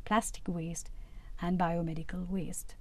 plastic waste and biomedical waste.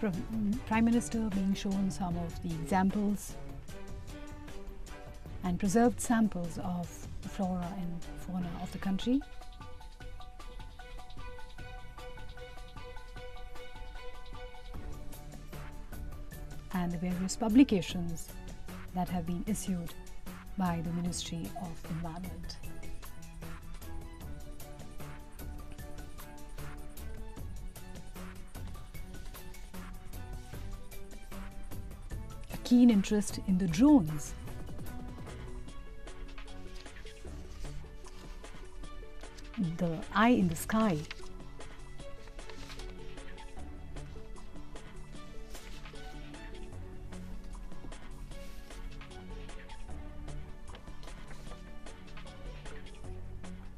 The Prime Minister being shown some of the examples and preserved samples of the flora and fauna of the country. And the various publications that have been issued by the Ministry of Environment. A keen interest in the drones. The eye in the sky.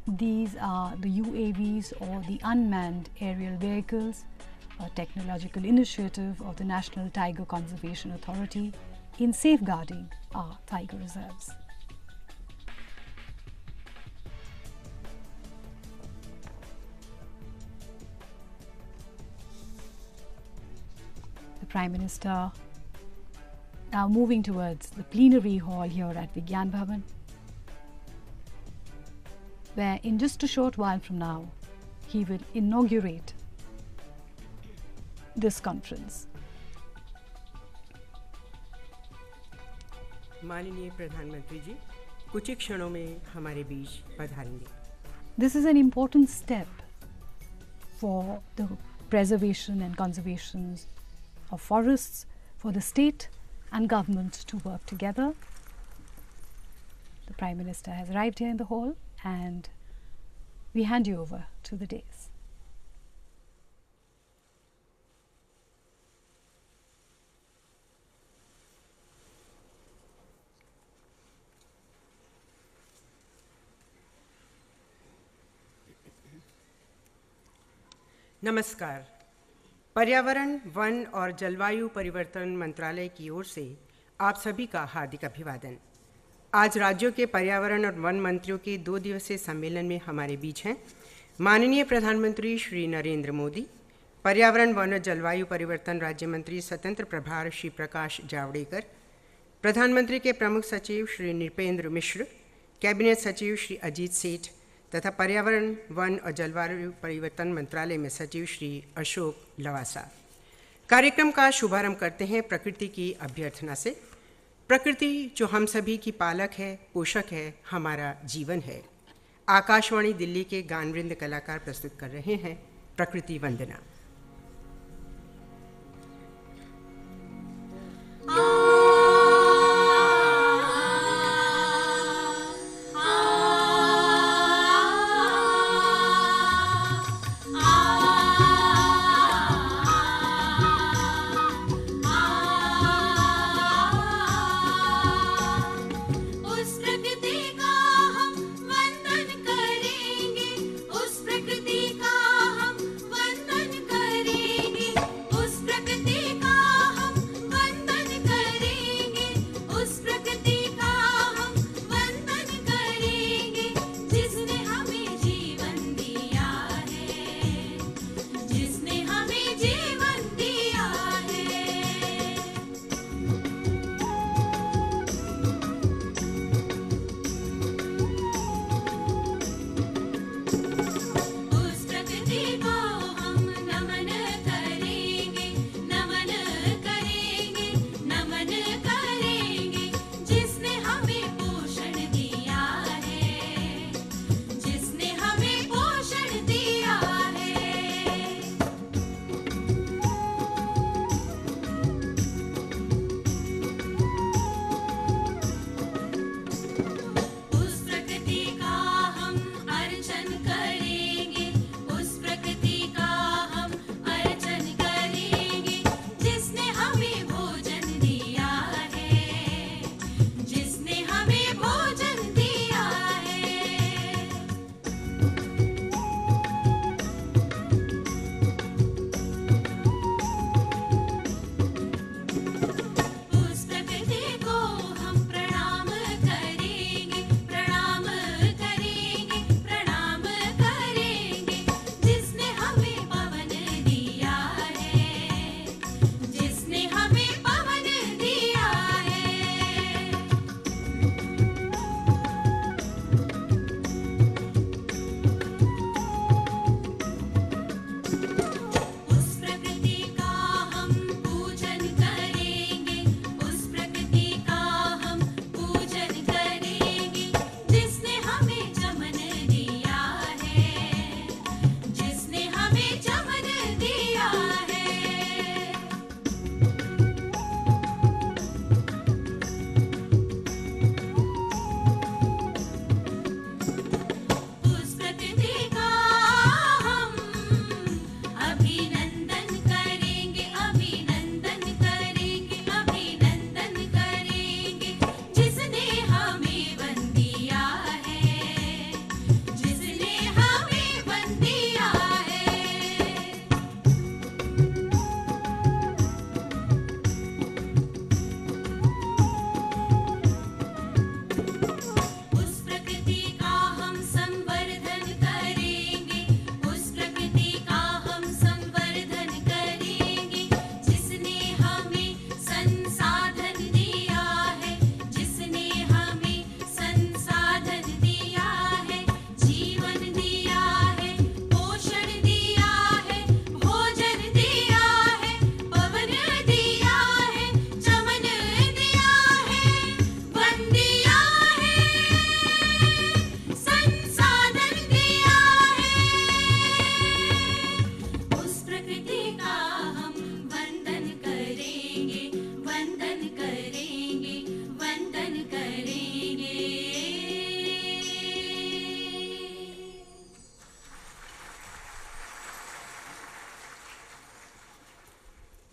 These are the UAVs, or the unmanned aerial vehicles, a technological initiative of the National Tiger Conservation Authority in safeguarding our tiger reserves. The Prime Minister now moving towards the plenary hall here at Vigyan Bhavan, where in just a short while from now, he will inaugurate this conference. माननीय प्रधानमंत्री जी, कुछ ही क्षणों में हमारे बीच पधारेंगे. This is an important step for the preservation and conservation of forests, for the state and government to work together. The Prime Minister has arrived here in the hall, and we hand you over to the dais. नमस्कार. पर्यावरण, one और जलवायु परिवर्तन मंत्रालय की ओर से आप सभी का हार्दिक अभिवादन. आज राज्यों के पर्यावरण और वन मंत्रियों के 2 दिवसीय सम्मेलन में हमारे बीच हैं माननीय प्रधानमंत्री श्री नरेंद्र मोदी, पर्यावरण, वन और जलवायु परिवर्तन राज्य मंत्री स्वतंत्र प्रभार श्री प्रकाश जावड़ेकर, प्रधानमंत्री के प्रमुख सचिव श्री नृपेंद्र मिश्र, कैबिनेट सचिव श्री अजीत सेठ तथा पर्यावरण, वन और जलवायु परिवर्तन मंत्रालय में सचिव श्री अशोक लवासा. कार्यक्रम का शुभारंभ करते हैं प्रकृति की अभ्यर्थना से. प्रकृति जो हम सभी की पालक है, पोषक है, हमारा जीवन है. आकाशवाणी दिल्ली के गानवृंद कलाकार प्रस्तुत कर रहे हैं प्रकृति वंदना. उस प्रकृति का हम वंदन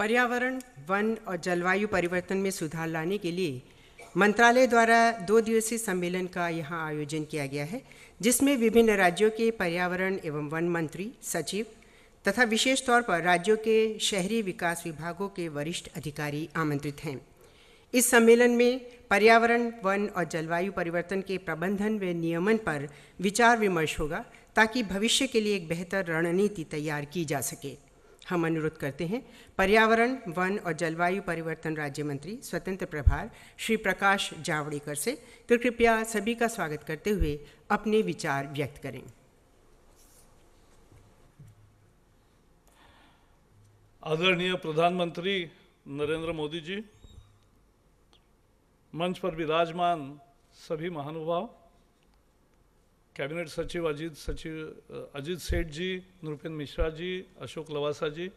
पर्यावरण, वन और जलवायु परिवर्तन में सुधार लाने के लिए मंत्रालय द्वारा 2 दिवसीय सम्मेलन का यहाँ आयोजन किया गया है, जिसमें विभिन्न राज्यों के पर्यावरण एवं वन मंत्री, सचिव तथा विशेष तौर पर राज्यों के शहरी विकास विभागों के वरिष्ठ अधिकारी आमंत्रित हैं। इस सम्मेलन में पर्यावरण, वन और जलवायु परिवर्तन के प्रबंधन व नियमन पर विचार विमर्श होगा, ताकि भविष्य के लिए एक बेहतर रणनीति तैयार की जा सके। हम अनुरोध करते हैं पर्यावरण, वन और जलवायु परिवर्तन राज्य मंत्री स्वतंत्र प्रभार श्री प्रकाश जावड़ेकर से तो कृपया सभी का स्वागत करते हुए अपने विचार व्यक्त करें। आदरणीय प्रधानमंत्री नरेंद्र मोदी जी, मंच पर विराजमान सभी महानुभाव, कैबिनेट सचिव अजीत सेठ जी, नृपेंद्र मिश्रा जी, अशोक लवासा जी,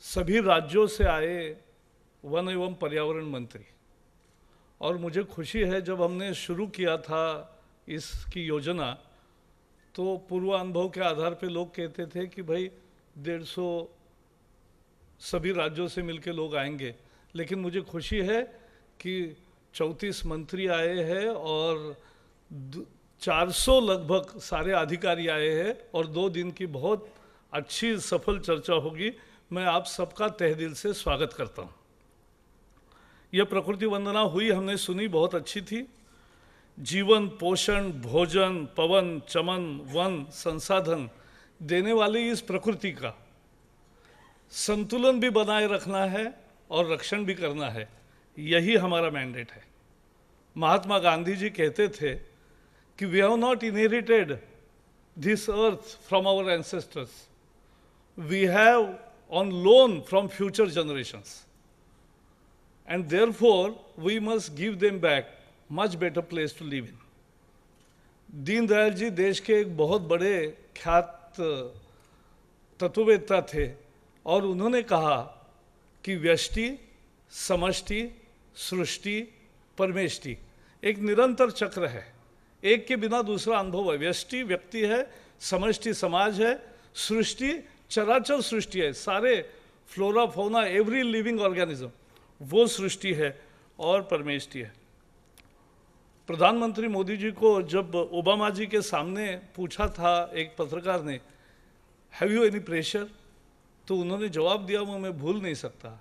सभी राज्यों से आए वन एवं पर्यावरण मंत्री। और मुझे खुशी है, जब हमने शुरू किया था इसकी योजना तो पूर्वानुभव के आधार पे लोग कहते थे कि भाई 150 सभी राज्यों से मिलके लोग आएंगे, लेकिन मुझे खुशी है कि 34 मंत्री आए हैं और 400 लगभग सारे अधिकारी आए हैं और 2 दिन की बहुत अच्छी सफल चर्चा होगी। मैं आप सबका तहे दिल से स्वागत करता हूँ। यह प्रकृति वंदना हुई, हमने सुनी, बहुत अच्छी थी। जीवन, पोषण, भोजन, पवन, चमन, वन, संसाधन देने वाली इस प्रकृति का संतुलन भी बनाए रखना है और रक्षण भी करना है, यही हमारा मैंडेट है। महात्मा गांधी जी कहते थे कि we have not inherited this earth from our ancestors, we have on loan from future generations and therefore we must give them back much better place to live in. Deendayal ji देश के एक बहुत बड़े ख्यात तत्ववेत्ता थे और उन्होंने कहा कि व्यष्टि, समष्टि, सृष्टि, परमेष्टि एक निरंतर चक्र है, एक के बिना दूसरा अनुभव है। व्यष्टि व्यक्ति है, समष्टि समाज है, सृष्टि चराचर सृष्टि है, सारे flora fauna every living organism वो सृष्टि है, और परमेष्टि है। प्रधानमंत्री मोदी जी को जब ओबामा जी के सामने पूछा था एक पत्रकार ने, हैव यू एनी प्रेशर, तो उन्होंने जवाब दिया, वो मैं भूल नहीं सकता।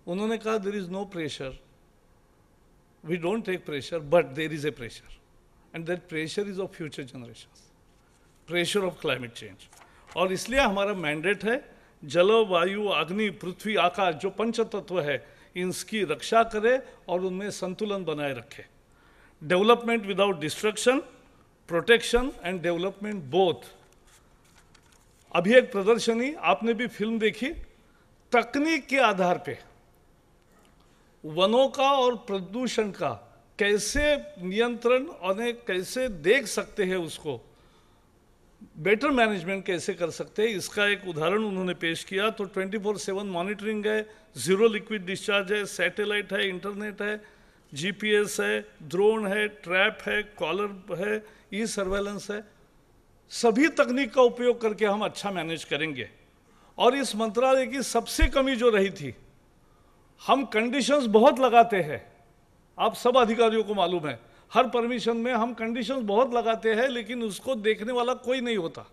उन्होंने कहा there is no pressure, we don't take pressure, but there is a pressure and that pressure is of future generations, pressure of climate change. और इसलिए हमारा मैंडेट है जल, वायु, अग्नि, पृथ्वी, आकाश, जो पंच तत्व है, इनकी रक्षा करे और उनमें संतुलन बनाए रखे। Development without destruction, protection and development both. अभी एक प्रदर्शनी, आपने भी फिल्म देखी, तकनीक के आधार पे वनों का और प्रदूषण का कैसे नियंत्रण और कैसे देख सकते हैं, उसको बेटर मैनेजमेंट कैसे कर सकते हैं, इसका एक उदाहरण उन्होंने पेश किया। तो 24/7 मॉनिटरिंग है, जीरो लिक्विड डिस्चार्ज है, सैटेलाइट है, इंटरनेट है, जीपीएस है, ड्रोन है, ट्रैप है, कॉलर है, ई सर्वेलेंस है। सभी तकनीक का उपयोग करके हम अच्छा मैनेज करेंगे। और इस मंत्रालय की सबसे कमी जो रही थी, हम कंडीशंस बहुत लगाते हैं, आप सब अधिकारियों को मालूम है, हर परमिशन में हम कंडीशंस बहुत लगाते हैं, लेकिन उसको देखने वाला कोई नहीं होता।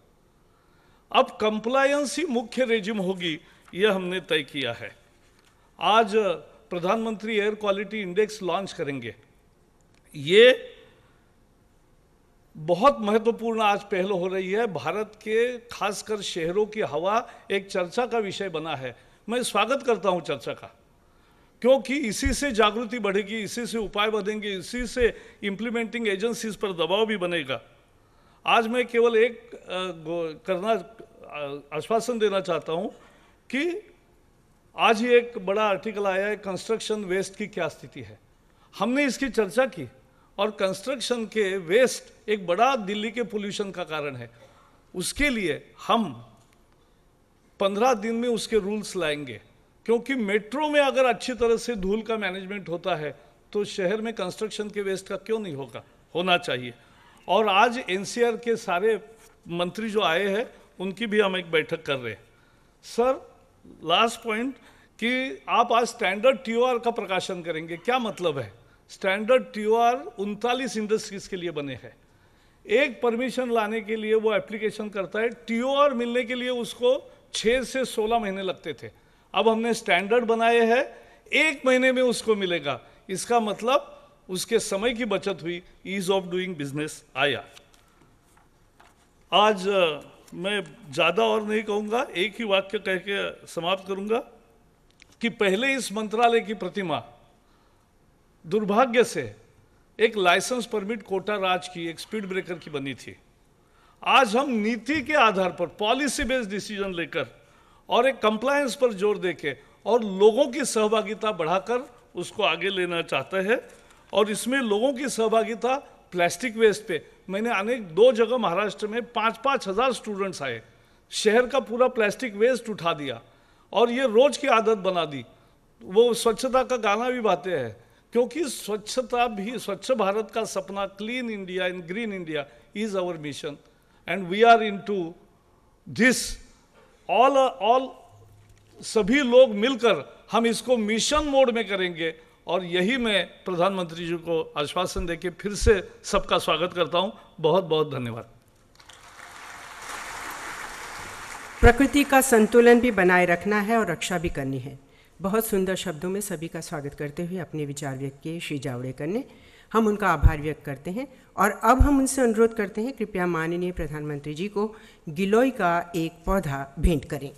अब कंप्लायंस ही मुख्य रेजिम होगी, यह हमने तय किया है। आज प्रधानमंत्री एयर क्वालिटी इंडेक्स लॉन्च करेंगे। ये बहुत महत्वपूर्ण आज पहल हो रही है। भारत के खासकर शहरों की हवा एक चर्चा का विषय बना है। मैं स्वागत करता हूं चर्चा का, क्योंकि इसी से जागृति बढ़ेगी, इसी से उपाय बढ़ेंगे, इसी से इंप्लीमेंटिंग एजेंसीज पर दबाव भी बनेगा। आज मैं केवल एक आश्वासन देना चाहता हूं कि आज ही एक बड़ा आर्टिकल आया है, कंस्ट्रक्शन वेस्ट की क्या स्थिति है। हमने इसकी चर्चा की, और कंस्ट्रक्शन के वेस्ट एक बड़ा दिल्ली के पोल्यूशन का कारण है। उसके लिए हम 15 दिन में उसके रूल्स लाएंगे, क्योंकि मेट्रो में अगर अच्छी तरह से धूल का मैनेजमेंट होता है तो शहर में कंस्ट्रक्शन के वेस्ट का क्यों नहीं होगा, होना चाहिए। और आज एनसीआर के सारे मंत्री जो आए हैं उनकी भी हम एक बैठक कर रहे हैं। सर, लास्ट पॉइंट कि आप आज स्टैंडर्ड टीओआर का प्रकाशन करेंगे, क्या मतलब है? स्टैंडर्ड टीओआर 39 इंडस्ट्रीज के लिए बने हैं। एक परमिशन लाने के लिए वो एप्लीकेशन करता है, टीओआर मिलने के लिए उसको 6 से 16 महीने लगते थे। अब हमने स्टैंडर्ड बनाए हैं, 1 महीने में उसको मिलेगा। इसका मतलब उसके समय की बचत हुई, ईज ऑफ डूइंग बिजनेस आया। आज मैं ज़्यादा और नहीं कहूँगा, एक ही वाक्य कह के समाप्त करूँगा कि पहले इस मंत्रालय की प्रतिमा दुर्भाग्य से एक लाइसेंस परमिट कोटा राज की, एक स्पीड ब्रेकर की बनी थी। आज हम नीति के आधार पर पॉलिसी बेस्ड डिसीजन लेकर और एक कंप्लायंस पर जोर देके और लोगों की सहभागिता बढ़ाकर उसको आगे लेना चाहते हैं। और इसमें लोगों की सहभागिता प्लास्टिक वेस्ट पे, मैंने अनेक 2 जगह महाराष्ट्र में 5-5 हज़ार स्टूडेंट्स आए, शहर का पूरा प्लास्टिक वेस्ट उठा दिया और ये रोज की आदत बना दी। वो स्वच्छता का गाना भी गाते हैं, क्योंकि स्वच्छता भी, स्वच्छ भारत का सपना, clean India and green India is our mission and we are into this all सभी लोग मिलकर हम इसको मिशन मोड में करेंगे। और यही मैं प्रधानमंत्री जी को आश्वासन देके फिर से सबका स्वागत करता हूं। बहुत बहुत धन्यवाद। प्रकृति का संतुलन भी बनाए रखना है और रक्षा भी करनी है। बहुत सुंदर शब्दों में सभी का स्वागत करते हुए अपने विचार व्यक्त किए श्री जावड़ेकर ने। हम उनका आभार व्यक्त करते हैं और अब हम उनसे अनुरोध करते हैं कृपया माननीय प्रधानमंत्री जी को गिलोय का एक पौधा भेंट करें।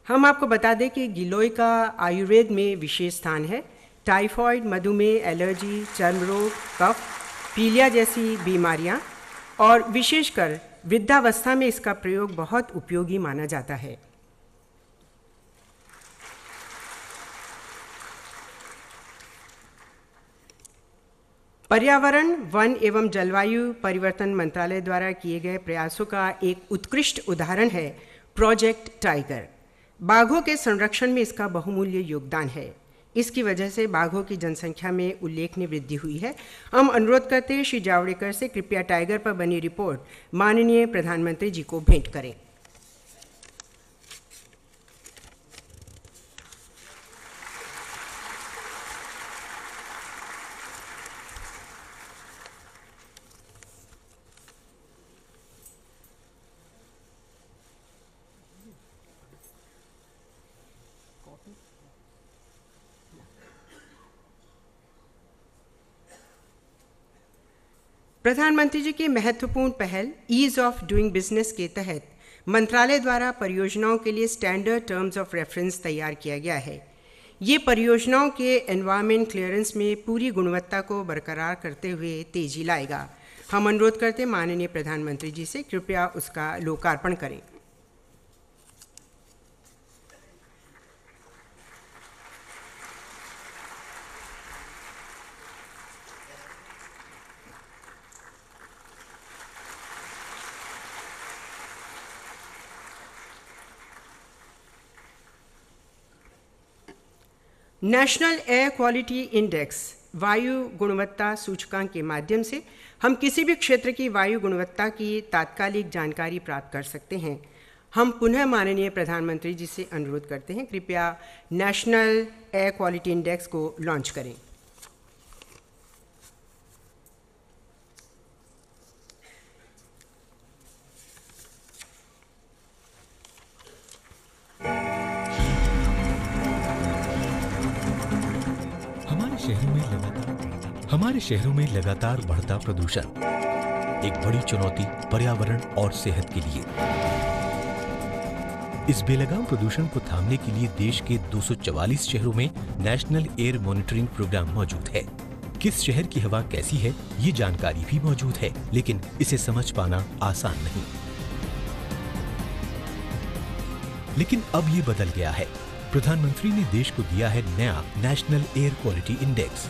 हम आपको बता दें कि गिलोय का आयुर्वेद में विशेष स्थान है। टाइफॉइड, मधुमेह, एलर्जी, चर्म रोग, कफ, पीलिया जैसी बीमारियां और विशेषकर वृद्धावस्था में इसका प्रयोग बहुत उपयोगी माना जाता है। पर्यावरण, वन एवं जलवायु परिवर्तन मंत्रालय द्वारा किए गए प्रयासों का एक उत्कृष्ट उदाहरण है प्रोजेक्ट टाइगर। बाघों के संरक्षण में इसका बहुमूल्य योगदान है। इसकी वजह से बाघों की जनसंख्या में उल्लेखनीय वृद्धि हुई है। हम अनुरोध करते हैं श्री जावड़ेकर से कृपया टाइगर पर बनी रिपोर्ट माननीय प्रधानमंत्री जी को भेंट करें। प्रधानमंत्री जी की महत्वपूर्ण पहल ईज ऑफ डूइंग बिजनेस के तहत मंत्रालय द्वारा परियोजनाओं के लिए स्टैंडर्ड टर्म्स ऑफ रेफरेंस तैयार किया गया है। ये परियोजनाओं के एनवायरमेंट क्लियरेंस में पूरी गुणवत्ता को बरकरार करते हुए तेजी लाएगा। हम अनुरोध करते हैं माननीय प्रधानमंत्री जी से कृपया उसका लोकार्पण करें। नेशनल एयर क्वालिटी इंडेक्स वायु गुणवत्ता सूचकांक के माध्यम से हम किसी भी क्षेत्र की वायु गुणवत्ता की तात्कालिक जानकारी प्राप्त कर सकते हैं। हम पुनः माननीय प्रधानमंत्री जी से अनुरोध करते हैं कृपया नेशनल एयर क्वालिटी इंडेक्स को लॉन्च करें। हमारे शहरों में लगातार बढ़ता प्रदूषण एक बड़ी चुनौती पर्यावरण और सेहत के लिए। इस बेलगाम प्रदूषण को थामने के लिए देश के 244 शहरों में नेशनल एयर मॉनिटरिंग प्रोग्राम मौजूद है। किस शहर की हवा कैसी है ये जानकारी भी मौजूद है, लेकिन इसे समझ पाना आसान नहीं। लेकिन अब ये बदल गया है। प्रधानमंत्री ने देश को दिया है नया नेशनल एयर क्वालिटी इंडेक्स।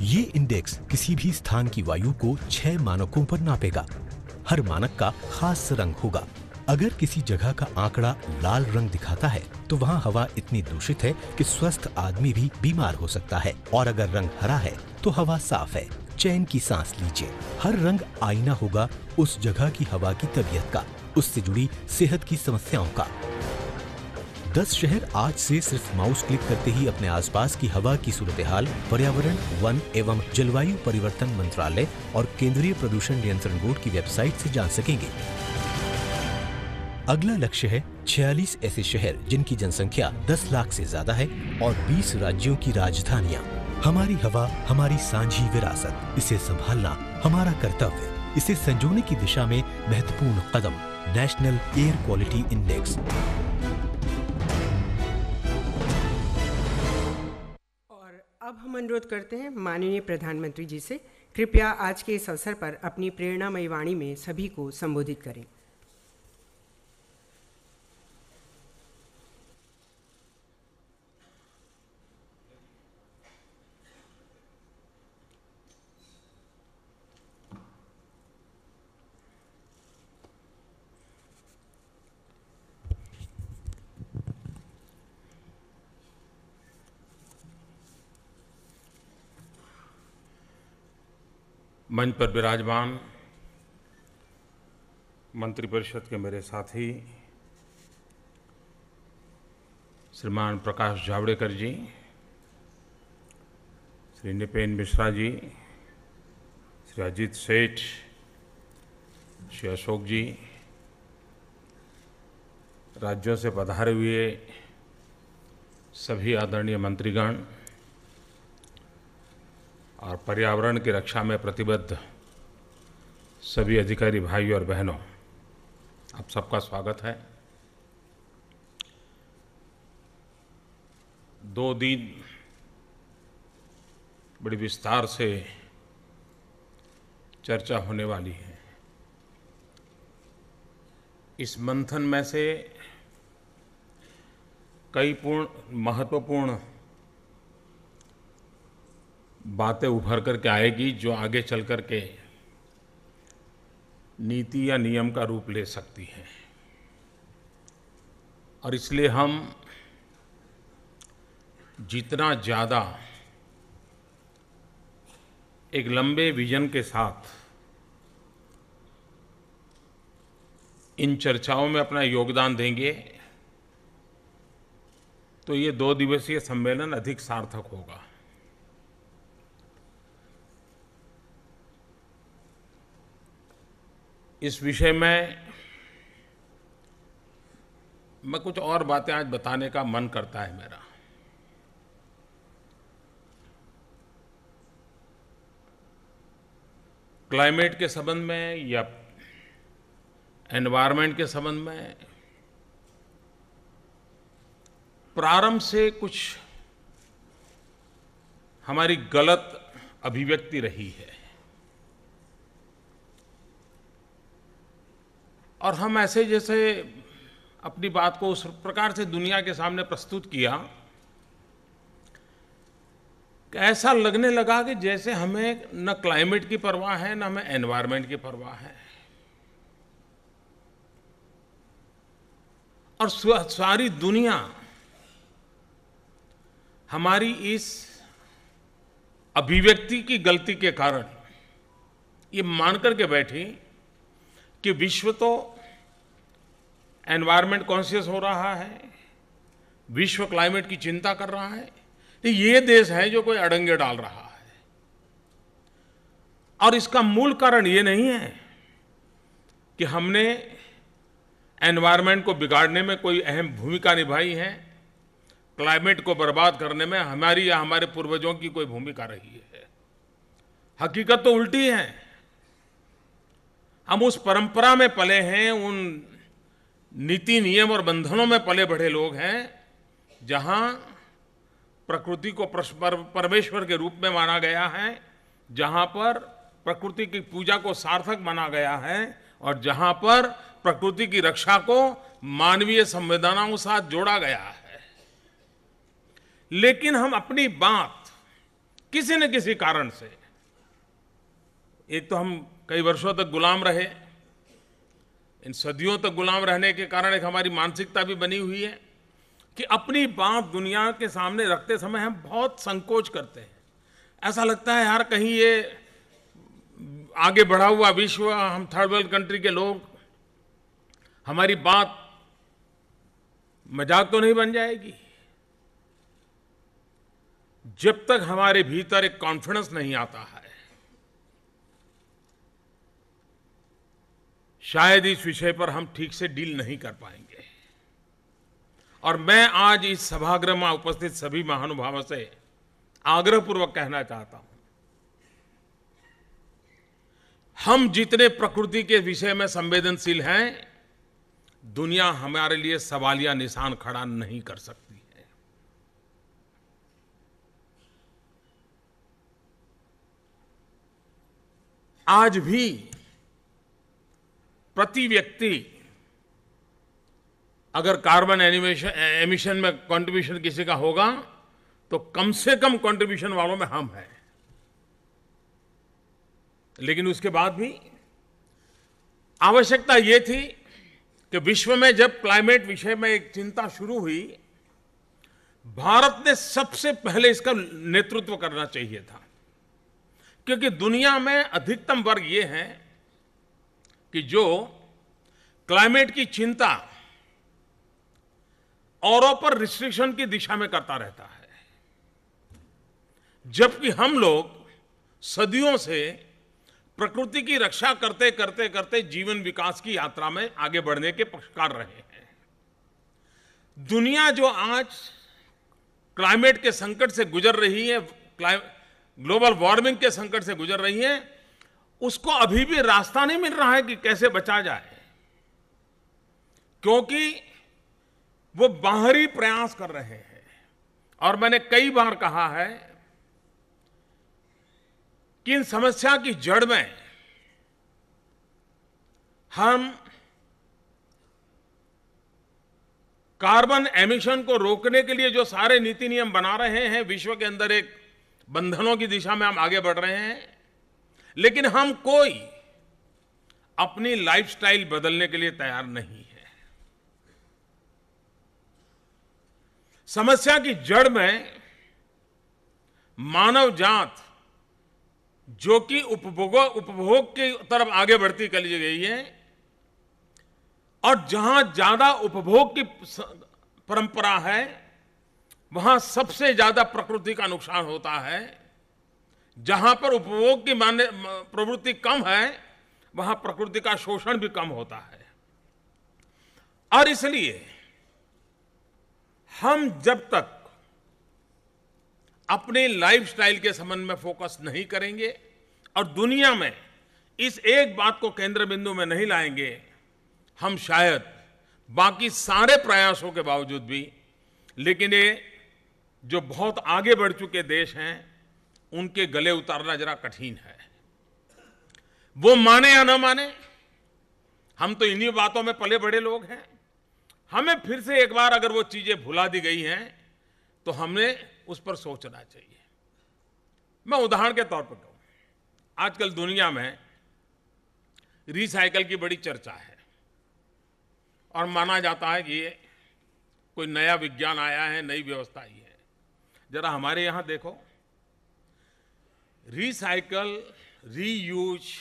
ये इंडेक्स किसी भी स्थान की वायु को 6 मानकों पर नापेगा। हर मानक का खास रंग होगा। अगर किसी जगह का आंकड़ा लाल रंग दिखाता है तो वहाँ हवा इतनी दूषित है कि स्वस्थ आदमी भी बीमार हो सकता है, और अगर रंग हरा है तो हवा साफ है। चैन की सांस लीजिए। हर रंग आईना होगा उस जगह की हवा की तबीयत का, उससे जुड़ी सेहत की समस्याओं का। 10 शहर आज से सिर्फ माउस क्लिक करते ही अपने आसपास की हवा की सूरत-ए-हाल पर्यावरण, वन एवं जलवायु परिवर्तन मंत्रालय और केंद्रीय प्रदूषण नियंत्रण बोर्ड की वेबसाइट से जान सकेंगे। अगला लक्ष्य है 46 ऐसे शहर जिनकी जनसंख्या 10 लाख से ज्यादा है और 20 राज्यों की राजधानियां। हमारी हवा हमारी सांझी विरासत, इसे संभालना हमारा कर्तव्य। इसे संजोने की दिशा में महत्वपूर्ण कदम नेशनल एयर क्वालिटी इंडेक्स। और अब हम अनुरोध करते हैं माननीय प्रधानमंत्री जी से, कृपया आज के इस अवसर पर अपनी प्रेरणामयी वाणी में सभी को संबोधित करें। मंच पर विराजमान मंत्रिपरिषद के मेरे साथी श्रीमान प्रकाश जावड़ेकर जी, श्री नृपेंद्र मिश्रा जी, श्री अजीत सेठ, श्री अशोक जी, राज्यों से पधारे हुए सभी आदरणीय मंत्रीगण और पर्यावरण की रक्षा में प्रतिबद्ध सभी अधिकारी भाई और बहनों, आप सबका स्वागत है। 2 दिन बड़ी विस्तार से चर्चा होने वाली है। इस मंथन में से कई महत्वपूर्ण बातें उभर करके आएगी जो आगे चल कर के नीति या नियम का रूप ले सकती हैं। और इसलिए हम जितना ज़्यादा एक लंबे विजन के साथ इन चर्चाओं में अपना योगदान देंगे तो ये 2 दिवसीय सम्मेलन अधिक सार्थक होगा। इस विषय में मैं कुछ और बातें आज बताने का मन करता है मेरा। क्लाइमेट के संबंध में या एनवायरनमेंट के संबंध में प्रारंभ से कुछ हमारी गलत अभिव्यक्ति रही है और हम ऐसे जैसे अपनी बात को उस प्रकार से दुनिया के सामने प्रस्तुत किया कि ऐसा लगने लगा कि जैसे हमें न क्लाइमेट की परवाह है न हमें एनवायरनमेंट की परवाह है। और सारी दुनिया हमारी इस अभिव्यक्ति की गलती के कारण ये मान करके बैठी कि विश्व तो एनवायरनमेंट कॉन्शियस हो रहा है, विश्व क्लाइमेट की चिंता कर रहा है, तो ये देश है जो कोई अड़ंगे डाल रहा है। और इसका मूल कारण ये नहीं है कि हमने एनवायरनमेंट को बिगाड़ने में कोई अहम भूमिका निभाई है, क्लाइमेट को बर्बाद करने में हमारी या हमारे पूर्वजों की कोई भूमिका रही है। हकीकत तो उल्टी है। हम उस परंपरा में पले हैं, उन नीति नियम और बंधनों में पले बढ़े लोग हैं जहां प्रकृति को परमेश्वर के रूप में माना गया है, जहां पर प्रकृति की पूजा को सार्थक माना गया है और जहां पर प्रकृति की रक्षा को मानवीय संवेदनाओं के साथ जोड़ा गया है। लेकिन हम अपनी बात किसी न किसी कारण से, एक तो हम कई वर्षों तक गुलाम रहे, इन सदियों तक गुलाम रहने के कारण एक हमारी मानसिकता भी बनी हुई है कि अपनी बात दुनिया के सामने रखते समय हम बहुत संकोच करते हैं। ऐसा लगता है यार कहीं ये आगे बढ़ा हुआ विश्व, हम थर्ड वर्ल्ड कंट्री के लोग, हमारी बात मजाक तो नहीं बन जाएगी? जब तक हमारे भीतर एक कॉन्फिडेंस नहीं आता है, शायद इस विषय पर हम ठीक से डील नहीं कर पाएंगे। और मैं आज इस सभागृह में उपस्थित सभी महानुभावों से आग्रहपूर्वक कहना चाहता हूं, हम जितने प्रकृति के विषय में संवेदनशील हैं, दुनिया हमारे लिए सवालिया निशान खड़ा नहीं कर सकती है। आज भी प्रति व्यक्ति अगर कार्बन एमिशन में कंट्रीब्यूशन किसी का होगा तो कम से कम कंट्रीब्यूशन वालों में हम हैं। लेकिन उसके बाद भी आवश्यकता यह थी कि विश्व में जब क्लाइमेट विषय में एक चिंता शुरू हुई, भारत ने सबसे पहले इसका नेतृत्व करना चाहिए था, क्योंकि दुनिया में अधिकतम वर्ग ये है कि जो क्लाइमेट की चिंता औरों पर रिस्ट्रिक्शन की दिशा में करता रहता है, जबकि हम लोग सदियों से प्रकृति की रक्षा करते करते करते जीवन विकास की यात्रा में आगे बढ़ने के पक्षकार रहे हैं। दुनिया जो आज क्लाइमेट के संकट से गुजर रही है, ग्लोबल वार्मिंग के संकट से गुजर रही है, उसको अभी भी रास्ता नहीं मिल रहा है कि कैसे बचा जाए, क्योंकि वो बाहरी प्रयास कर रहे हैं। और मैंने कई बार कहा है कि इन समस्या की जड़ में हम कार्बन एमिशन को रोकने के लिए जो सारे नीति नियम बना रहे हैं, विश्व के अंदर एक बंधनों की दिशा में हम आगे बढ़ रहे हैं, लेकिन हम कोई अपनी लाइफस्टाइल बदलने के लिए तैयार नहीं है। समस्या की जड़ में मानव जात जो कि उपभोग की तरफ आगे बढ़ती चली गई है, और जहां ज्यादा उपभोग की परंपरा है वहां सबसे ज्यादा प्रकृति का नुकसान होता है। जहां पर उपभोग की प्रवृत्ति कम है वहां प्रकृति का शोषण भी कम होता है। और इसलिए हम जब तक अपने लाइफस्टाइल के संबंध में फोकस नहीं करेंगे और दुनिया में इस एक बात को केंद्र बिंदु में नहीं लाएंगे, हम शायद बाकी सारे प्रयासों के बावजूद भी, लेकिन ये जो बहुत आगे बढ़ चुके देश हैं उनके गले उतारना जरा कठिन है। वो माने या न माने, हम तो इन्हीं बातों में पले बड़े लोग हैं। हमें फिर से एक बार अगर वो चीजें भुला दी गई हैं तो हमने उस पर सोचना चाहिए। मैं उदाहरण के तौर पर कहूं, आजकल दुनिया में रिसाइकल की बड़ी चर्चा है और माना जाता है कि ये कोई नया विज्ञान आया है, नई व्यवस्था आई है। जरा हमारे यहां देखो, रिसाइकल, रीयूज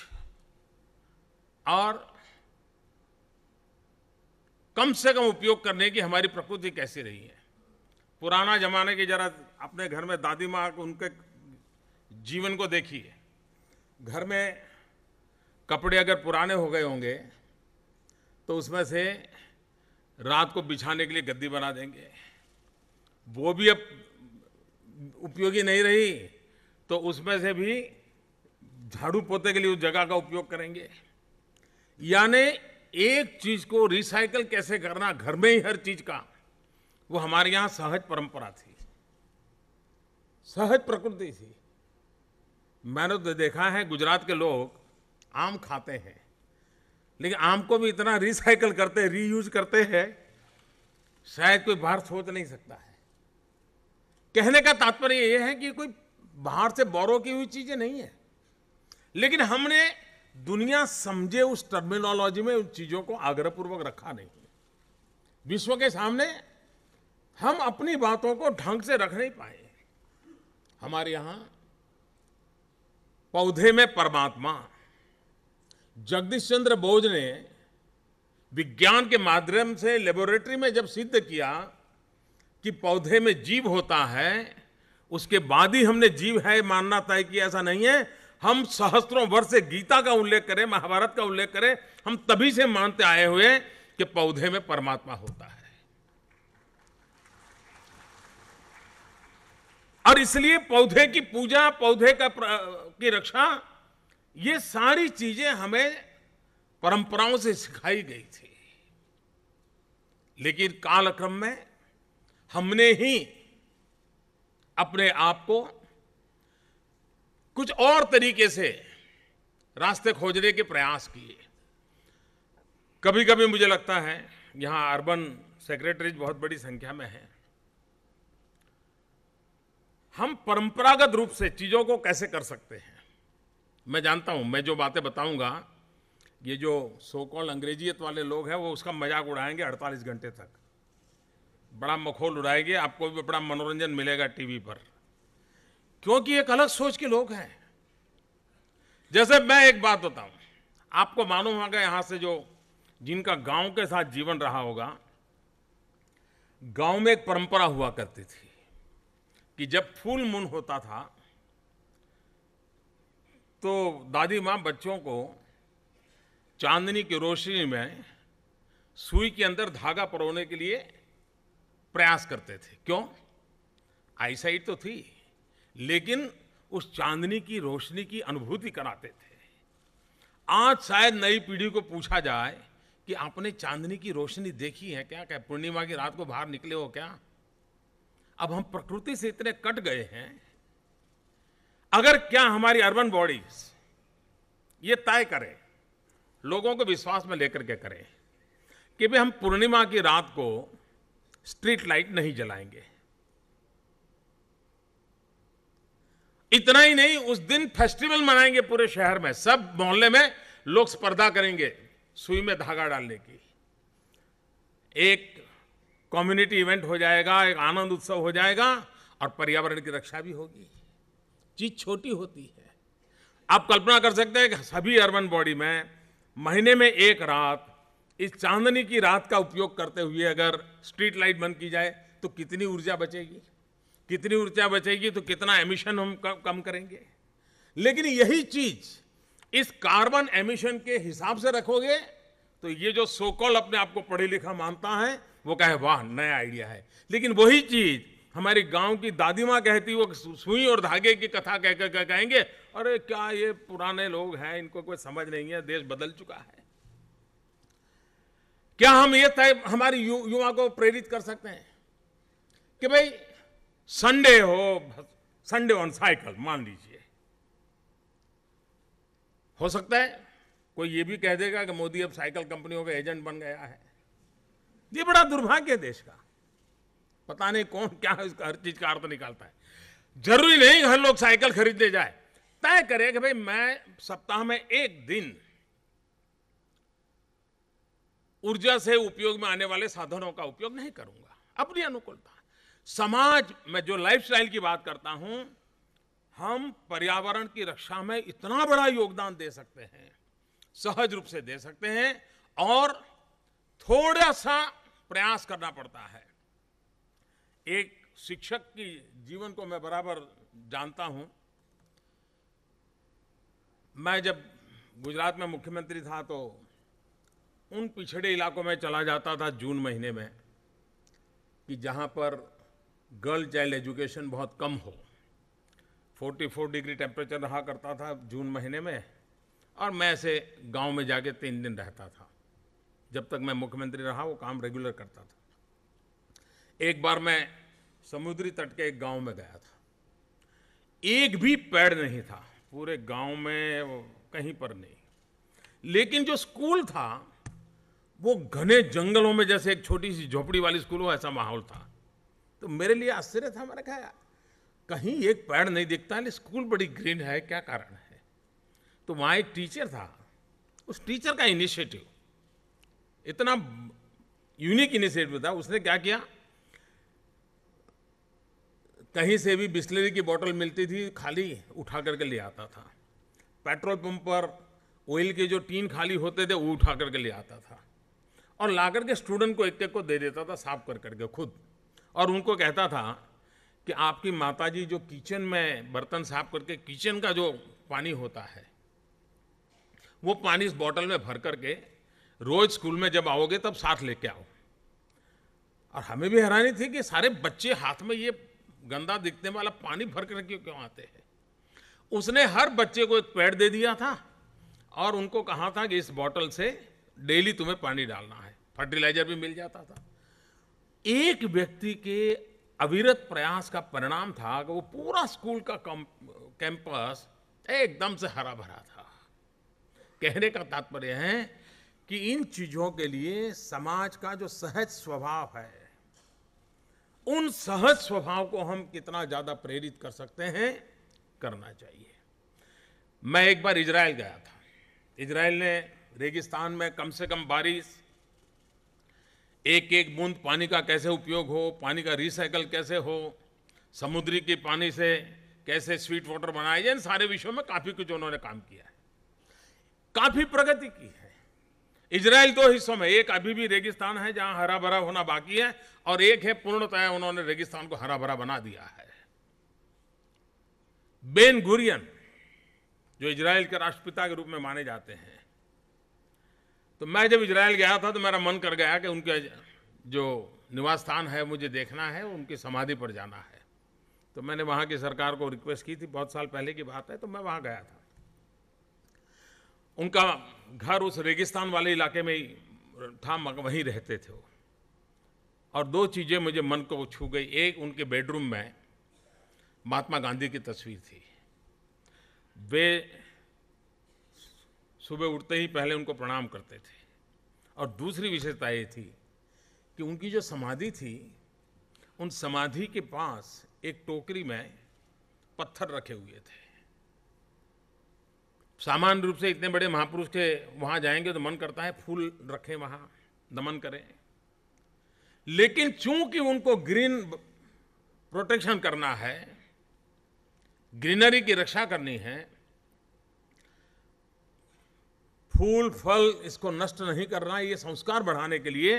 और कम से कम उपयोग करने की हमारी प्रकृति कैसी रही है। पुराना जमाने की जरा अपने घर में दादी माँ उनके जीवन को देखिए। घर में कपड़े अगर पुराने हो गए होंगे तो उसमें से रात को बिछाने के लिए गद्दी बना देंगे। वो भी अब उपयोगी नहीं रही तो उसमें से भी झाड़ू पोते के लिए उस जगह का उपयोग करेंगे। यानी एक चीज को रिसाइकल कैसे करना, घर में ही हर चीज का, वो हमारे यहां सहज परंपरा थी, सहज प्रकृति थी। मैंने तो देखा है गुजरात के लोग आम खाते हैं, लेकिन आम को भी इतना रिसाइकल करते हैं, रीयूज करते हैं, शायद कोई बाहर सोच नहीं सकता है। कहने का तात्पर्य यह है कि कोई बाहर से बोरो की हुई चीजें नहीं है, लेकिन हमने दुनिया समझे उस टर्मिनोलॉजी में उन चीजों को आग्रहपूर्वक रखा नहीं। विश्व के सामने हम अपनी बातों को ढंग से रख नहीं पाए। हमारे यहां पौधे में परमात्मा, जगदीश चंद्र बोस ने विज्ञान के माध्यम से लेबोरेटरी में जब सिद्ध किया कि पौधे में जीव होता है, उसके बाद ही हमने जीव है मानना तय किया, ऐसा नहीं है। हम सहस्त्रों वर्ष से गीता का उल्लेख करें, महाभारत का उल्लेख करें, हम तभी से मानते आए हुए कि पौधे में परमात्मा होता है। और इसलिए पौधे की पूजा, पौधे की रक्षा, ये सारी चीजें हमें परंपराओं से सिखाई गई थी। लेकिन कालक्रम में हमने ही अपने आप को कुछ और तरीके से रास्ते खोजने के प्रयास किए। कभी कभी मुझे लगता है यहां अर्बन सेक्रेटरीज बहुत बड़ी संख्या में हैं, हम परंपरागत रूप से चीजों को कैसे कर सकते हैं। मैं जानता हूं, मैं जो बातें बताऊंगा, ये जो सो कॉल्ड अंग्रेजियत वाले लोग हैं वो उसका मजाक उड़ाएंगे 48 घंटे तक, बड़ा मखौल उड़ाएंगे, आपको भी बड़ा मनोरंजन मिलेगा टीवी पर, क्योंकि एक अलग सोच के लोग हैं। जैसे मैं एक बात बताऊं, आपको मालूम होगा यहां से जो जिनका गांव के साथ जीवन रहा होगा, गांव में एक परंपरा हुआ करती थी कि जब फुल मून होता था तो दादी माँ बच्चों को चांदनी की रोशनी में सुई के अंदर धागा परोने के लिए प्रयास करते थे। क्यों? आईसाइट तो थी, लेकिन उस चांदनी की रोशनी की अनुभूति कराते थे। आज शायद नई पीढ़ी को पूछा जाए कि आपने चांदनी की रोशनी देखी है क्या? क्या पूर्णिमा की रात को बाहर निकले हो क्या? अब हम प्रकृति से इतने कट गए हैं। अगर क्या हमारी अर्बन बॉडीज ये तय करें, लोगों को विश्वास में लेकर के करें कि भाई हम पूर्णिमा की रात को स्ट्रीट लाइट नहीं जलाएंगे, इतना ही नहीं, उस दिन फेस्टिवल मनाएंगे पूरे शहर में, सब मोहल्ले में लोग स्पर्धा करेंगे सुई में धागा डालने की, एक कम्युनिटी इवेंट हो जाएगा, एक आनंद उत्सव हो जाएगा और पर्यावरण की रक्षा भी होगी। चीज छोटी होती है। आप कल्पना कर सकते हैं कि सभी अर्बन बॉडी में महीने में एक रात इस चांदनी की रात का उपयोग करते हुए अगर स्ट्रीट लाइट बंद की जाए तो कितनी ऊर्जा बचेगी, कितनी ऊर्जा बचेगी तो कितना एमिशन हम कम करेंगे। लेकिन यही चीज इस कार्बन एमिशन के हिसाब से रखोगे तो ये जो सो कॉल्ड अपने आप को पढ़े लिखा मानता है वो कहे वाह नया आइडिया है, लेकिन वही चीज हमारी गांव की दादी माँ कहती, वो सुई और धागे की कथा कह कहेंगे अरे क्या ये पुराने लोग हैं, इनको कोई समझ नहीं है, देश बदल चुका है। क्या हम ये तय हमारी युवा को प्रेरित कर सकते हैं कि भाई संडे हो, संडे ऑन साइकिल मान लीजिए, हो सकता है कोई ये भी कह देगा कि मोदी अब साइकिल कंपनियों का एजेंट बन गया है। ये बड़ा दुर्भाग्य है देश का, पता नहीं कौन क्या इसका हर चीज का अर्थ निकालता है। जरूरी नहीं हर लोग साइकिल खरीदने जाए, तय करे कि भाई मैं सप्ताह में एक दिन ऊर्जा से उपयोग में आने वाले साधनों का उपयोग नहीं करूंगा, अपनी अनुकूलता। समाज में जो लाइफस्टाइल की बात करता हूं, हम पर्यावरण की रक्षा में इतना बड़ा योगदान दे सकते हैं, सहज रूप से दे सकते हैं, और थोड़ा सा प्रयास करना पड़ता है। एक शिक्षक की जीवन को मैं बराबर जानता हूं। मैं जब गुजरात में मुख्यमंत्री था तो उन पिछड़े इलाकों में चला जाता था जून महीने में कि जहां पर गर्ल चाइल्ड एजुकेशन बहुत कम हो। 44 डिग्री टेम्परेचर रहा करता था जून महीने में, और मैं ऐसे गांव में जाके 3 दिन रहता था। जब तक मैं मुख्यमंत्री रहा वो काम रेगुलर करता था। एक बार मैं समुद्री तट के एक गांव में गया था, एक भी पेड़ नहीं था पूरे गांव में, कहीं पर नहीं। लेकिन जो स्कूल था वो घने जंगलों में, जैसे एक छोटी सी झोपड़ी वाली स्कूल हो, ऐसा माहौल था। तो मेरे लिए आश्चर्य था, मैंने कहा कहीं एक पेड़ नहीं दिखता है, स्कूल बड़ी ग्रीन है, क्या कारण है? तो वहां एक टीचर था, उस टीचर का इनिशिएटिव इतना यूनिक इनिशिएटिव था। उसने क्या किया, कहीं से भी बिस्लरी की बोतल मिलती थी खाली, उठा करके ले आता था। पेट्रोल पंप पर ऑयल के जो टीन खाली होते थे वो उठा करके ले आता था और ला करके स्टूडेंट को एक को दे देता था साफ कर करके खुद, और उनको कहता था कि आपकी माताजी जो किचन में बर्तन साफ करके किचन का जो पानी होता है वो पानी इस बॉटल में भर करके रोज स्कूल में जब आओगे तब साथ लेके आओ। और हमें भी हैरानी थी कि सारे बच्चे हाथ में ये गंदा दिखने वाला पानी भर करके क्यों आते हैं। उसने हर बच्चे को एक पैड दे दिया था और उनको कहा था कि इस बॉटल से डेली तुम्हें पानी डालना है, फर्टिलाइजर भी मिल जाता था। एक व्यक्ति के अविरत प्रयास का परिणाम था कि वो पूरा स्कूल का कैंपस एकदम से हरा भरा था। कहने का तात्पर्य है कि इन चीजों के लिए समाज का जो सहज स्वभाव है, उन सहज स्वभाव को हम कितना ज्यादा प्रेरित कर सकते हैं, करना चाहिए। मैं एक बार इजराइल गया था। इजराइल ने रेगिस्तान में कम से कम बारिश, एक एक बूंद पानी का कैसे उपयोग हो, पानी का रिसाइकल कैसे हो, समुद्री के पानी से कैसे स्वीट वाटर बनाया जाए, इन सारे विषयों में काफी कुछ उन्होंने काम किया है, काफी प्रगति की है। इजराइल दो हिस्सों में, एक अभी भी रेगिस्तान है जहां हरा भरा होना बाकी है, और एक है पूर्णतः उन्होंने रेगिस्तान को हरा भरा बना दिया है। बेन गुरियन जो इजराइल के राष्ट्रपिता के रूप में माने जाते हैं, तो मैं जब इजराइल गया था तो मेरा मन कर गया कि उनके जो निवास स्थान है मुझे देखना है, उनकी समाधि पर जाना है। तो मैंने वहां की सरकार को रिक्वेस्ट की थी, बहुत साल पहले की बात है, तो मैं वहां गया था। उनका घर उस रेगिस्तान वाले इलाके में ही था, वहीं रहते थे वो। और दो चीजें मुझे मन को छू गई। एक, उनके बेडरूम में महात्मा गांधी की तस्वीर थी, वे सुबह उठते ही पहले उनको प्रणाम करते थे। और दूसरी विशेषता ये थी कि उनकी जो समाधि थी, उन समाधि के पास एक टोकरी में पत्थर रखे हुए थे। सामान्य रूप से इतने बड़े महापुरुष के वहां जाएंगे तो मन करता है फूल रखें वहां, नमन करें, लेकिन चूंकि उनको ग्रीन प्रोटेक्शन करना है, ग्रीनरी की रक्षा करनी है, फूल फल इसको नष्ट नहीं करना, ये संस्कार बढ़ाने के लिए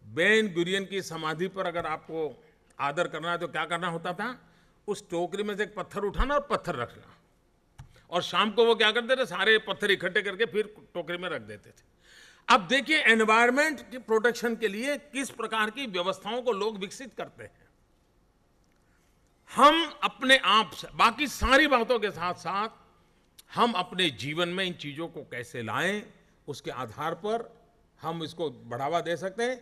बेन गुरियन की समाधि पर अगर आपको आदर करना है तो क्या करना होता था, उस टोकरी में से एक पत्थर उठाना और पत्थर रखना, और शाम को वो क्या करते थे, सारे पत्थर इकट्ठे करके फिर टोकरी में रख देते थे। अब देखिए एनवायरनमेंट की प्रोटेक्शन के लिए किस प्रकार की व्यवस्थाओं को लोग विकसित करते हैं। हम अपने आप से, बाकी सारी बातों के साथ साथ हम अपने जीवन में इन चीजों को कैसे लाएं, उसके आधार पर हम इसको बढ़ावा दे सकते हैं।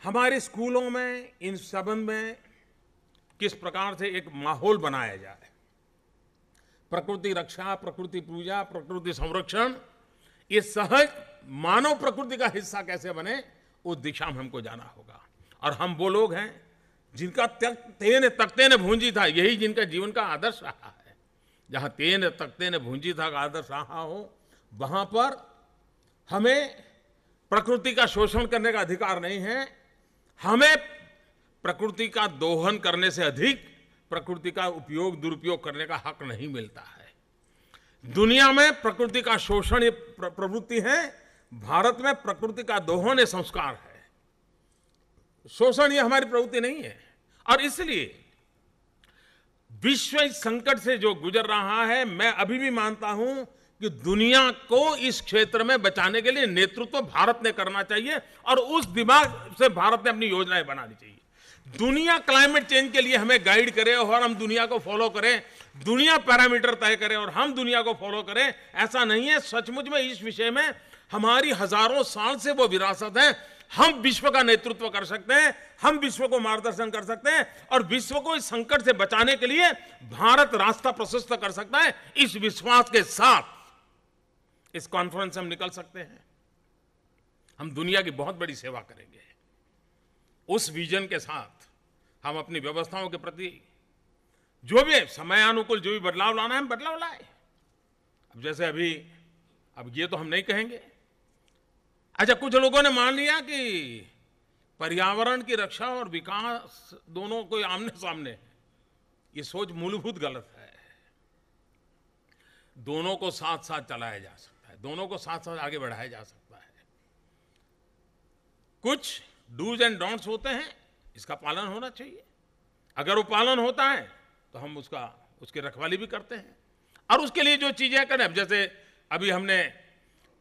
हमारे स्कूलों में इन संबंध में किस प्रकार से एक माहौल बनाया जाए, प्रकृति रक्षा, प्रकृति पूजा, प्रकृति संरक्षण, ये सहज मानव प्रकृति का हिस्सा कैसे बने, उस दिशा में हमको जाना होगा। और हम वो लोग हैं जिनका तेन तख्ते ने भूंजी था, यही जिनका जीवन का आदर्श रहा है। जहां तेन तख्ते ने भूंजी था का आदर्श रहा हो, वहां पर हमें प्रकृति का शोषण करने का अधिकार नहीं है। हमें प्रकृति का दोहन करने से अधिक प्रकृति का उपयोग दुरुपयोग करने का हक नहीं मिलता है। दुनिया में प्रकृति का शोषण ये प्रवृत्ति है, भारत में प्रकृति का दोहन ये संस्कार है। शोषण ये हमारी प्रवृत्ति नहीं है। और इसलिए विश्व इस संकट से जो गुजर रहा है, मैं अभी भी मानता हूं कि दुनिया को इस क्षेत्र में बचाने के लिए नेतृत्व भारत ने करना चाहिए, और उस दिमाग से भारत ने अपनी योजनाएं बनानी चाहिए। दुनिया क्लाइमेट चेंज के लिए हमें गाइड करे और हम दुनिया को फॉलो करें, दुनिया पैरामीटर तय करे और हम दुनिया को फॉलो करें, ऐसा नहीं है। सचमुच में इस विषय में हमारी हजारों साल से वो विरासत है। हम विश्व का नेतृत्व कर सकते हैं, हम विश्व को मार्गदर्शन कर सकते हैं, और विश्व को इस संकट से बचाने के लिए भारत रास्ता प्रशस्त कर सकता है। इस विश्वास के साथ इस कॉन्फ्रेंस से हम निकल सकते हैं। हम दुनिया की बहुत बड़ी सेवा करेंगे। उस विजन के साथ हम अपनी व्यवस्थाओं के प्रति जो भी समयानुकूल जो भी बदलाव लाना है, हम बदलाव लाए। अब जैसे अभी, अब ये तो हम नहीं कहेंगे। अच्छा, कुछ लोगों ने मान लिया कि पर्यावरण की रक्षा और विकास दोनों कोई आमने सामने है। ये सोच मूलभूत गलत है। दोनों को साथ साथ चलाया जा सकता है, दोनों को साथ साथ आगे बढ़ाया जा सकता है। कुछ डूज एंड डोंट्स होते हैं, इसका पालन होना चाहिए। अगर वो पालन होता है तो हम उसकी रखवाली भी करते हैं और उसके लिए जो चीजें करें। अब जैसे अभी हमने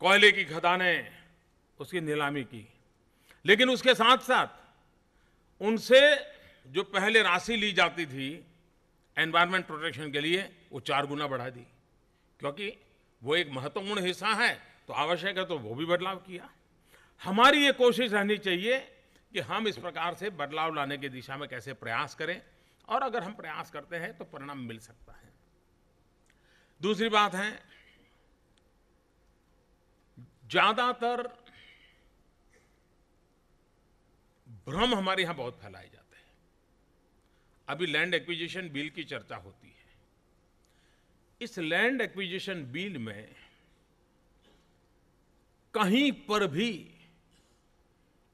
कोयले की खदानें उसकी नीलामी की, लेकिन उसके साथ साथ उनसे जो पहले राशि ली जाती थी एनवायरमेंट प्रोटेक्शन के लिए, वो 4 गुना बढ़ा दी, क्योंकि वो एक महत्वपूर्ण हिस्सा है, तो आवश्यक है तो वो भी बदलाव किया। हमारी ये कोशिश रहनी चाहिए कि हम इस प्रकार से बदलाव लाने की दिशा में कैसे प्रयास करें, और अगर हम प्रयास करते हैं तो परिणाम मिल सकता है। दूसरी बात है, ज्यादातर भ्रम हमारे यहां बहुत फैलाए जाते हैं। अभी लैंड एक्विजिशन बिल की चर्चा होती है। इस लैंड एक्विजिशन बिल में कहीं पर भी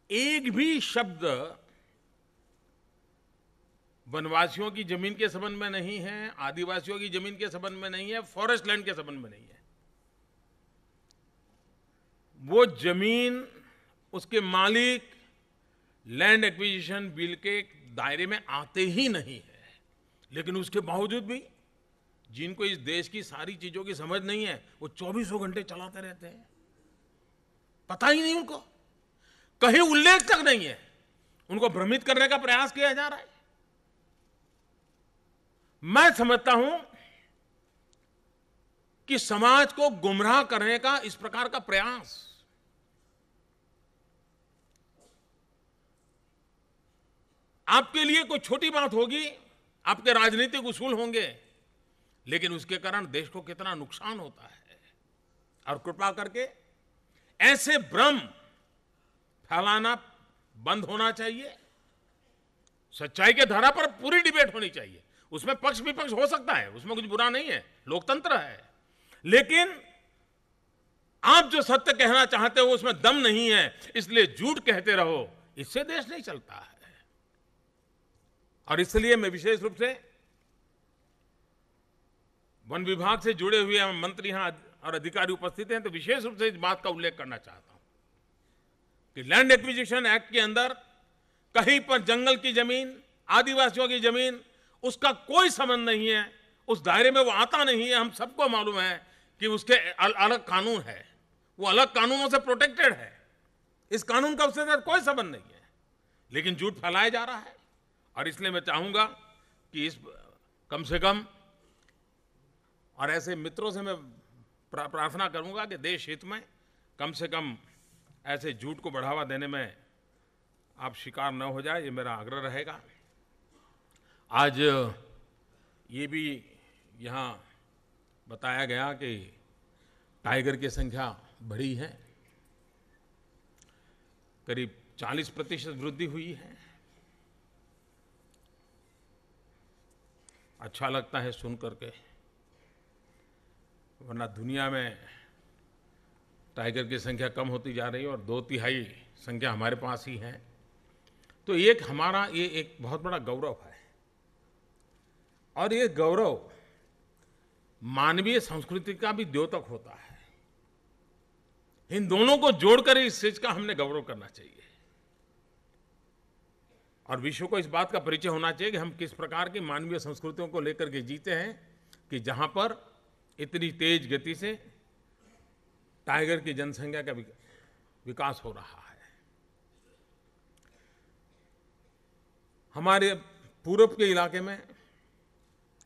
एक भी शब्द वनवासियों की जमीन के संबंध में नहीं है, आदिवासियों की जमीन के संबंध में नहीं है, फॉरेस्ट लैंड के संबंध में नहीं है। वो जमीन, उसके मालिक लैंड एक्विजिशन बिल के दायरे में आते ही नहीं है। लेकिन उसके बावजूद भी जिनको इस देश की सारी चीजों की समझ नहीं है, वो 24 घंटे चलाते रहते हैं, पता ही नहीं उनको, कहीं उल्लेख तक नहीं है। उनको भ्रमित करने का प्रयास किया जा रहा है। मैं समझता हूं कि समाज को गुमराह करने का इस प्रकार का प्रयास आपके लिए कोई छोटी बात होगी, आपके राजनीतिक उसूल होंगे, लेकिन उसके कारण देश को कितना नुकसान होता है। और कृपा करके ऐसे भ्रम फैलाना बंद होना चाहिए। सच्चाई के धारा पर पूरी डिबेट होनी चाहिए। उसमें पक्ष विपक्ष हो सकता है, उसमें कुछ बुरा नहीं है, लोकतंत्र है। लेकिन आप जो सत्य कहना चाहते हो उसमें दम नहीं है, इसलिए झूठ कहते रहो, इससे देश नहीं चलता है। और इसलिए मैं विशेष रूप से वन विभाग से जुड़े हुए मंत्री यहां और अधिकारी उपस्थित हैं, तो विशेष रूप से इस बात का उल्लेख करना चाहता हूं कि लैंड एक्विजिशन एक्ट के अंदर कहीं पर जंगल की जमीन, आदिवासियों की जमीन, उसका कोई संबंध नहीं है, उस दायरे में वो आता नहीं है। हम सबको मालूम है कि उसके अलग कानून है, वो अलग कानूनों से प्रोटेक्टेड है। इस कानून का उससे कोई संबंध नहीं है, लेकिन झूठ फैलाया जा रहा है। और इसलिए मैं चाहूंगा कि इस कम से कम, और ऐसे मित्रों से मैं प्रार्थना करूंगा कि देश हित में कम से कम ऐसे झूठ को बढ़ावा देने में आप शिकार न हो जाए, ये मेरा आग्रह रहेगा। आज ये भी यहाँ बताया गया कि टाइगर की संख्या बढ़ी है, करीब 40% वृद्धि हुई है। अच्छा लगता है सुन करके, वरना दुनिया में टाइगर की संख्या कम होती जा रही है और 2/3 संख्या हमारे पास ही है। तो एक हमारा ये एक बहुत बड़ा गौरव है, और ये गौरव मानवीय संस्कृति का भी द्योतक होता है। इन दोनों को जोड़कर इस चीज का हमने गौरव करना चाहिए, और विश्व को इस बात का परिचय होना चाहिए कि हम किस प्रकार की मानवीय संस्कृतियों को लेकर के जीते हैं, कि जहां पर इतनी तेज गति से टाइगर की जनसंख्या का विकास हो रहा है। हमारे पूरब के इलाके में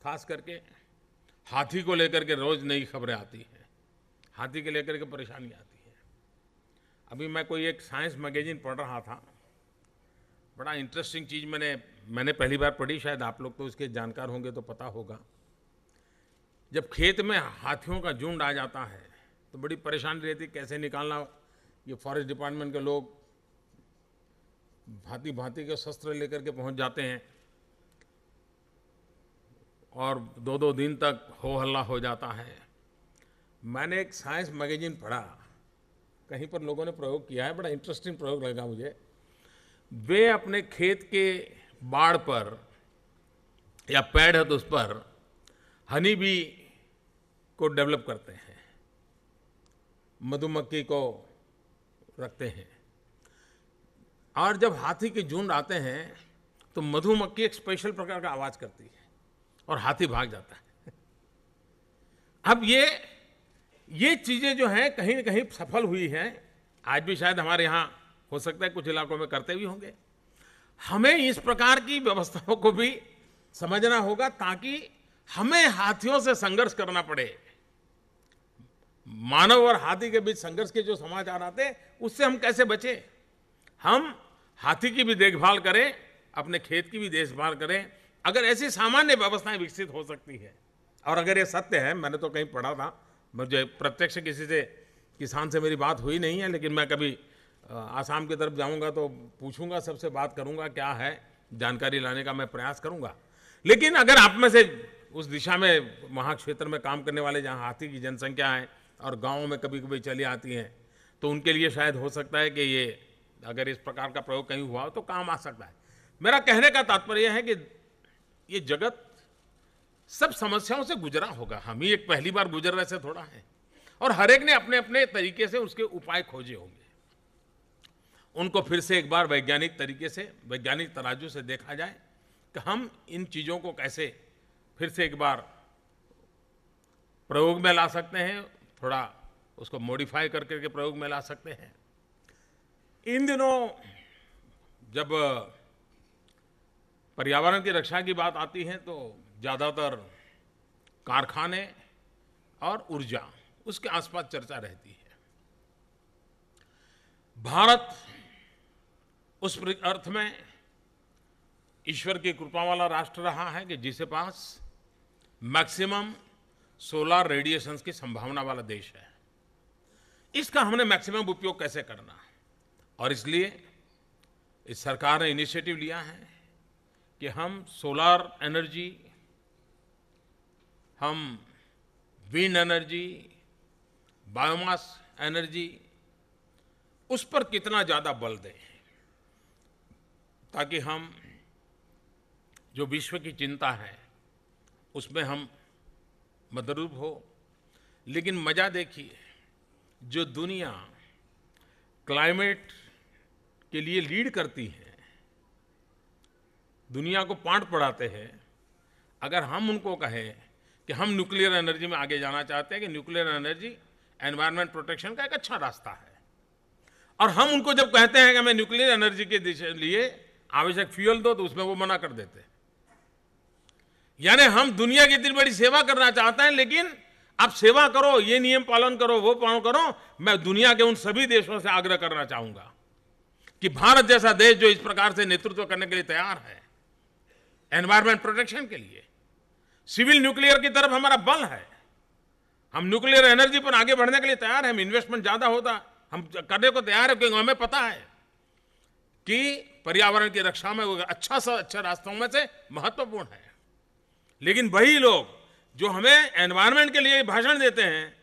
खास करके हाथी को लेकर के रोज नई खबरें आती हैं, हाथी के लेकर के परेशानी आती है। अभी मैं कोई एक साइंस मैगजीन पढ़ रहा था, बड़ा इंटरेस्टिंग चीज़ मैंने पहली बार पढ़ी, शायद आप लोग तो इसके जानकार होंगे तो पता होगा। जब खेत में हाथियों का झुंड आ जाता है तो बड़ी परेशानी रहती, कैसे निकालना। ये फॉरेस्ट डिपार्टमेंट के लोग भांति भांति के शस्त्र लेकर के पहुंच जाते हैं, और 2-2 दिन तक हो हल्ला हो जाता है। मैंने एक साइंस मैगजीन पढ़ा, कहीं पर लोगों ने प्रयोग किया है, बड़ा इंटरेस्टिंग प्रयोग लगा मुझे। वे अपने खेत के बाड़ पर या पेड़ है तो उस पर हनी बी को डेवलप करते हैं, मधुमक्खी को रखते हैं, और जब हाथी के झुंड आते हैं तो मधुमक्खी एक स्पेशल प्रकार का आवाज करती है और हाथी भाग जाता है। अब ये चीजें जो हैं कहीं न कहीं सफल हुई हैं, आज भी शायद हमारे यहाँ हो सकता है कुछ इलाकों में करते भी होंगे। हमें इस प्रकार की व्यवस्थाओं को भी समझना होगा ताकि हमें हाथियों से संघर्ष करना पड़े। मानव और हाथी के बीच संघर्ष के जो समाचार आते हैं उससे हम कैसे बचें? हम हाथी की भी देखभाल करें, अपने खेत की भी देखभाल करें। अगर ऐसी सामान्य व्यवस्थाएं विकसित हो सकती है, और अगर ये सत्य है, मैंने तो कहीं पढ़ा था, मुझे प्रत्यक्ष किसी से किसान से मेरी बात हुई नहीं है, लेकिन मैं कभी आसाम की तरफ जाऊंगा तो पूछूंगा, सबसे बात करूंगा, क्या है जानकारी लाने का मैं प्रयास करूंगा। लेकिन अगर आप में से उस दिशा में वहाँ क्षेत्र में काम करने वाले जहाँ हाथी की जनसंख्या है और गाँव में कभी कभी चली आती हैं, तो उनके लिए शायद हो सकता है कि ये अगर इस प्रकार का प्रयोग कहीं हुआ हो तो काम आ सकता है। मेरा कहने का तात्पर्य है कि ये जगत सब समस्याओं से गुजरा होगा, हम ही एक पहली बार गुजर रहे से थोड़ा है, और हर एक ने अपने अपने तरीके से उसके उपाय खोजे होंगे। उनको फिर से एक बार वैज्ञानिक तरीके से, वैज्ञानिक तराजू से देखा जाए कि हम इन चीज़ों को कैसे फिर से एक बार प्रयोग में ला सकते हैं, थोड़ा उसको मॉडिफाई करके के प्रयोग में ला सकते हैं। इन दिनों जब पर्यावरण की रक्षा की बात आती है तो ज़्यादातर कारखाने और ऊर्जा, उसके आसपास चर्चा रहती है। भारत उस अर्थ में ईश्वर की कृपा वाला राष्ट्र रहा है कि जिसके पास मैक्सिमम सोलर रेडिएशंस की संभावना वाला देश है। इसका हमने मैक्सिमम उपयोग कैसे करना, और इसलिए इस सरकार ने इनिशिएटिव लिया है कि हम सोलर एनर्जी, हम विंड एनर्जी, बायोमास एनर्जी, उस पर कितना ज़्यादा बल दें ताकि हम जो विश्व की चिंता है उसमें हम मदरूप हो। लेकिन मज़ा देखिए, जो दुनिया क्लाइमेट के लिए लीड करती है, दुनिया को पाठ पढ़ाते हैं, अगर हम उनको कहें कि हम न्यूक्लियर एनर्जी में आगे जाना चाहते हैं कि न्यूक्लियर एनर्जी एनवायरनमेंट प्रोटेक्शन का एक अच्छा रास्ता है, और हम उनको जब कहते हैं कि हमें न्यूक्लियर एनर्जी के लिए आवश्यक फ्यूल दो, तो उसमें वो मना कर देते हैं। यानी हम दुनिया की इतनी बड़ी सेवा करना चाहते हैं, लेकिन आप सेवा करो, ये नियम पालन करो, वो पालन करो। मैं दुनिया के उन सभी देशों से आग्रह करना चाहूंगा कि भारत जैसा देश जो इस प्रकार से नेतृत्व करने के लिए तैयार है एनवायरमेंट प्रोटेक्शन के लिए, सिविल न्यूक्लियर की तरफ हमारा बल है, हम न्यूक्लियर एनर्जी पर आगे बढ़ने के लिए तैयार हैं। हम इन्वेस्टमेंट ज्यादा होता हम करने को तैयार है, क्योंकि हमें पता है कि पर्यावरण की रक्षा में वो अच्छा सा अच्छा रास्तों में से महत्वपूर्ण है। लेकिन वही लोग जो हमें एनवायरनमेंट के लिए भाषण देते हैं,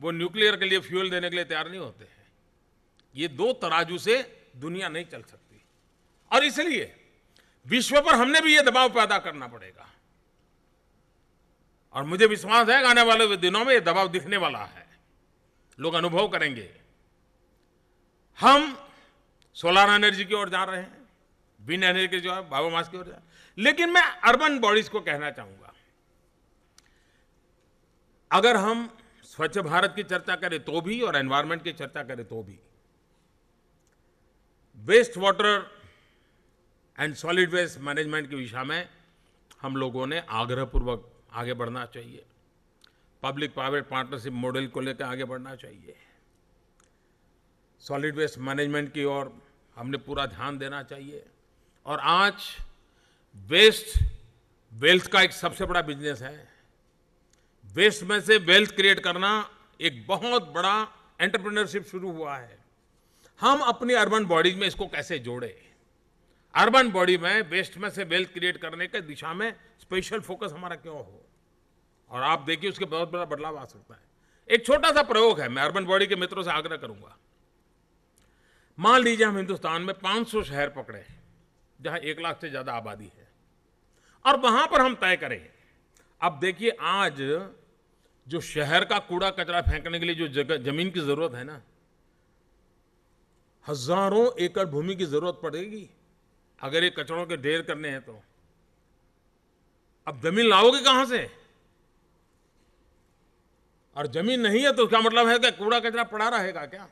वो न्यूक्लियर के लिए फ्यूल देने के लिए तैयार नहीं होते हैं। ये दो तराजू से दुनिया नहीं चल सकती, और इसलिए विश्व पर हमने भी ये दबाव पैदा करना पड़ेगा। और मुझे विश्वास है कि आने वाले दिनों में ये दबाव दिखने वाला है, लोग अनुभव करेंगे। हम सोलर एनर्जी की ओर जा रहे हैं, विंड एनर्जी की जो है बायोमास की ओर जा रहे हैं। लेकिन मैं अर्बन बॉडीज को कहना चाहूंगा, अगर हम स्वच्छ भारत की चर्चा करें तो भी और एनवायरनमेंट की चर्चा करें तो भी, waste water and solid waste management की दिशा में हम लोगों ने आग्रहपूर्वक आगे बढ़ना चाहिए। पब्लिक प्राइवेट पार्टनरशिप मॉडल को लेकर आगे बढ़ना चाहिए। सॉलिड वेस्ट मैनेजमेंट की ओर हमने पूरा ध्यान देना चाहिए। और आज वेस्ट वेल्थ का एक सबसे बड़ा बिजनेस है। वेस्ट में से वेल्थ क्रिएट करना एक बहुत बड़ा एंटरप्रेन्योरशिप शुरू हुआ है। हम अपनी अर्बन बॉडीज में इसको कैसे जोड़े, अर्बन बॉडी में वेस्ट में से वेल्थ क्रिएट करने के दिशा में स्पेशल फोकस हमारा क्यों हो, और आप देखिए उसके बहुत बड़ा बदलाव आ सकता है। एक छोटा सा प्रयोग है, मैं अर्बन बॉडी के मित्रों से आग्रह करूंगा। मान लीजिए हम हिंदुस्तान में 500 शहर पकड़े जहां 1 लाख से ज्यादा आबादी है, और वहां पर हम तय करें। अब देखिए आज जो शहर का कूड़ा कचरा फेंकने के लिए जो जगह जमीन की जरूरत है ना, हजारों एकड़ भूमि की जरूरत पड़ेगी अगर ये कचरों के ढेर करने हैं तो। अब जमीन लाओगे कहां से? और जमीन नहीं है तो उसका मतलब है कि कूड़ा कचरा पड़ा रहेगा क्या?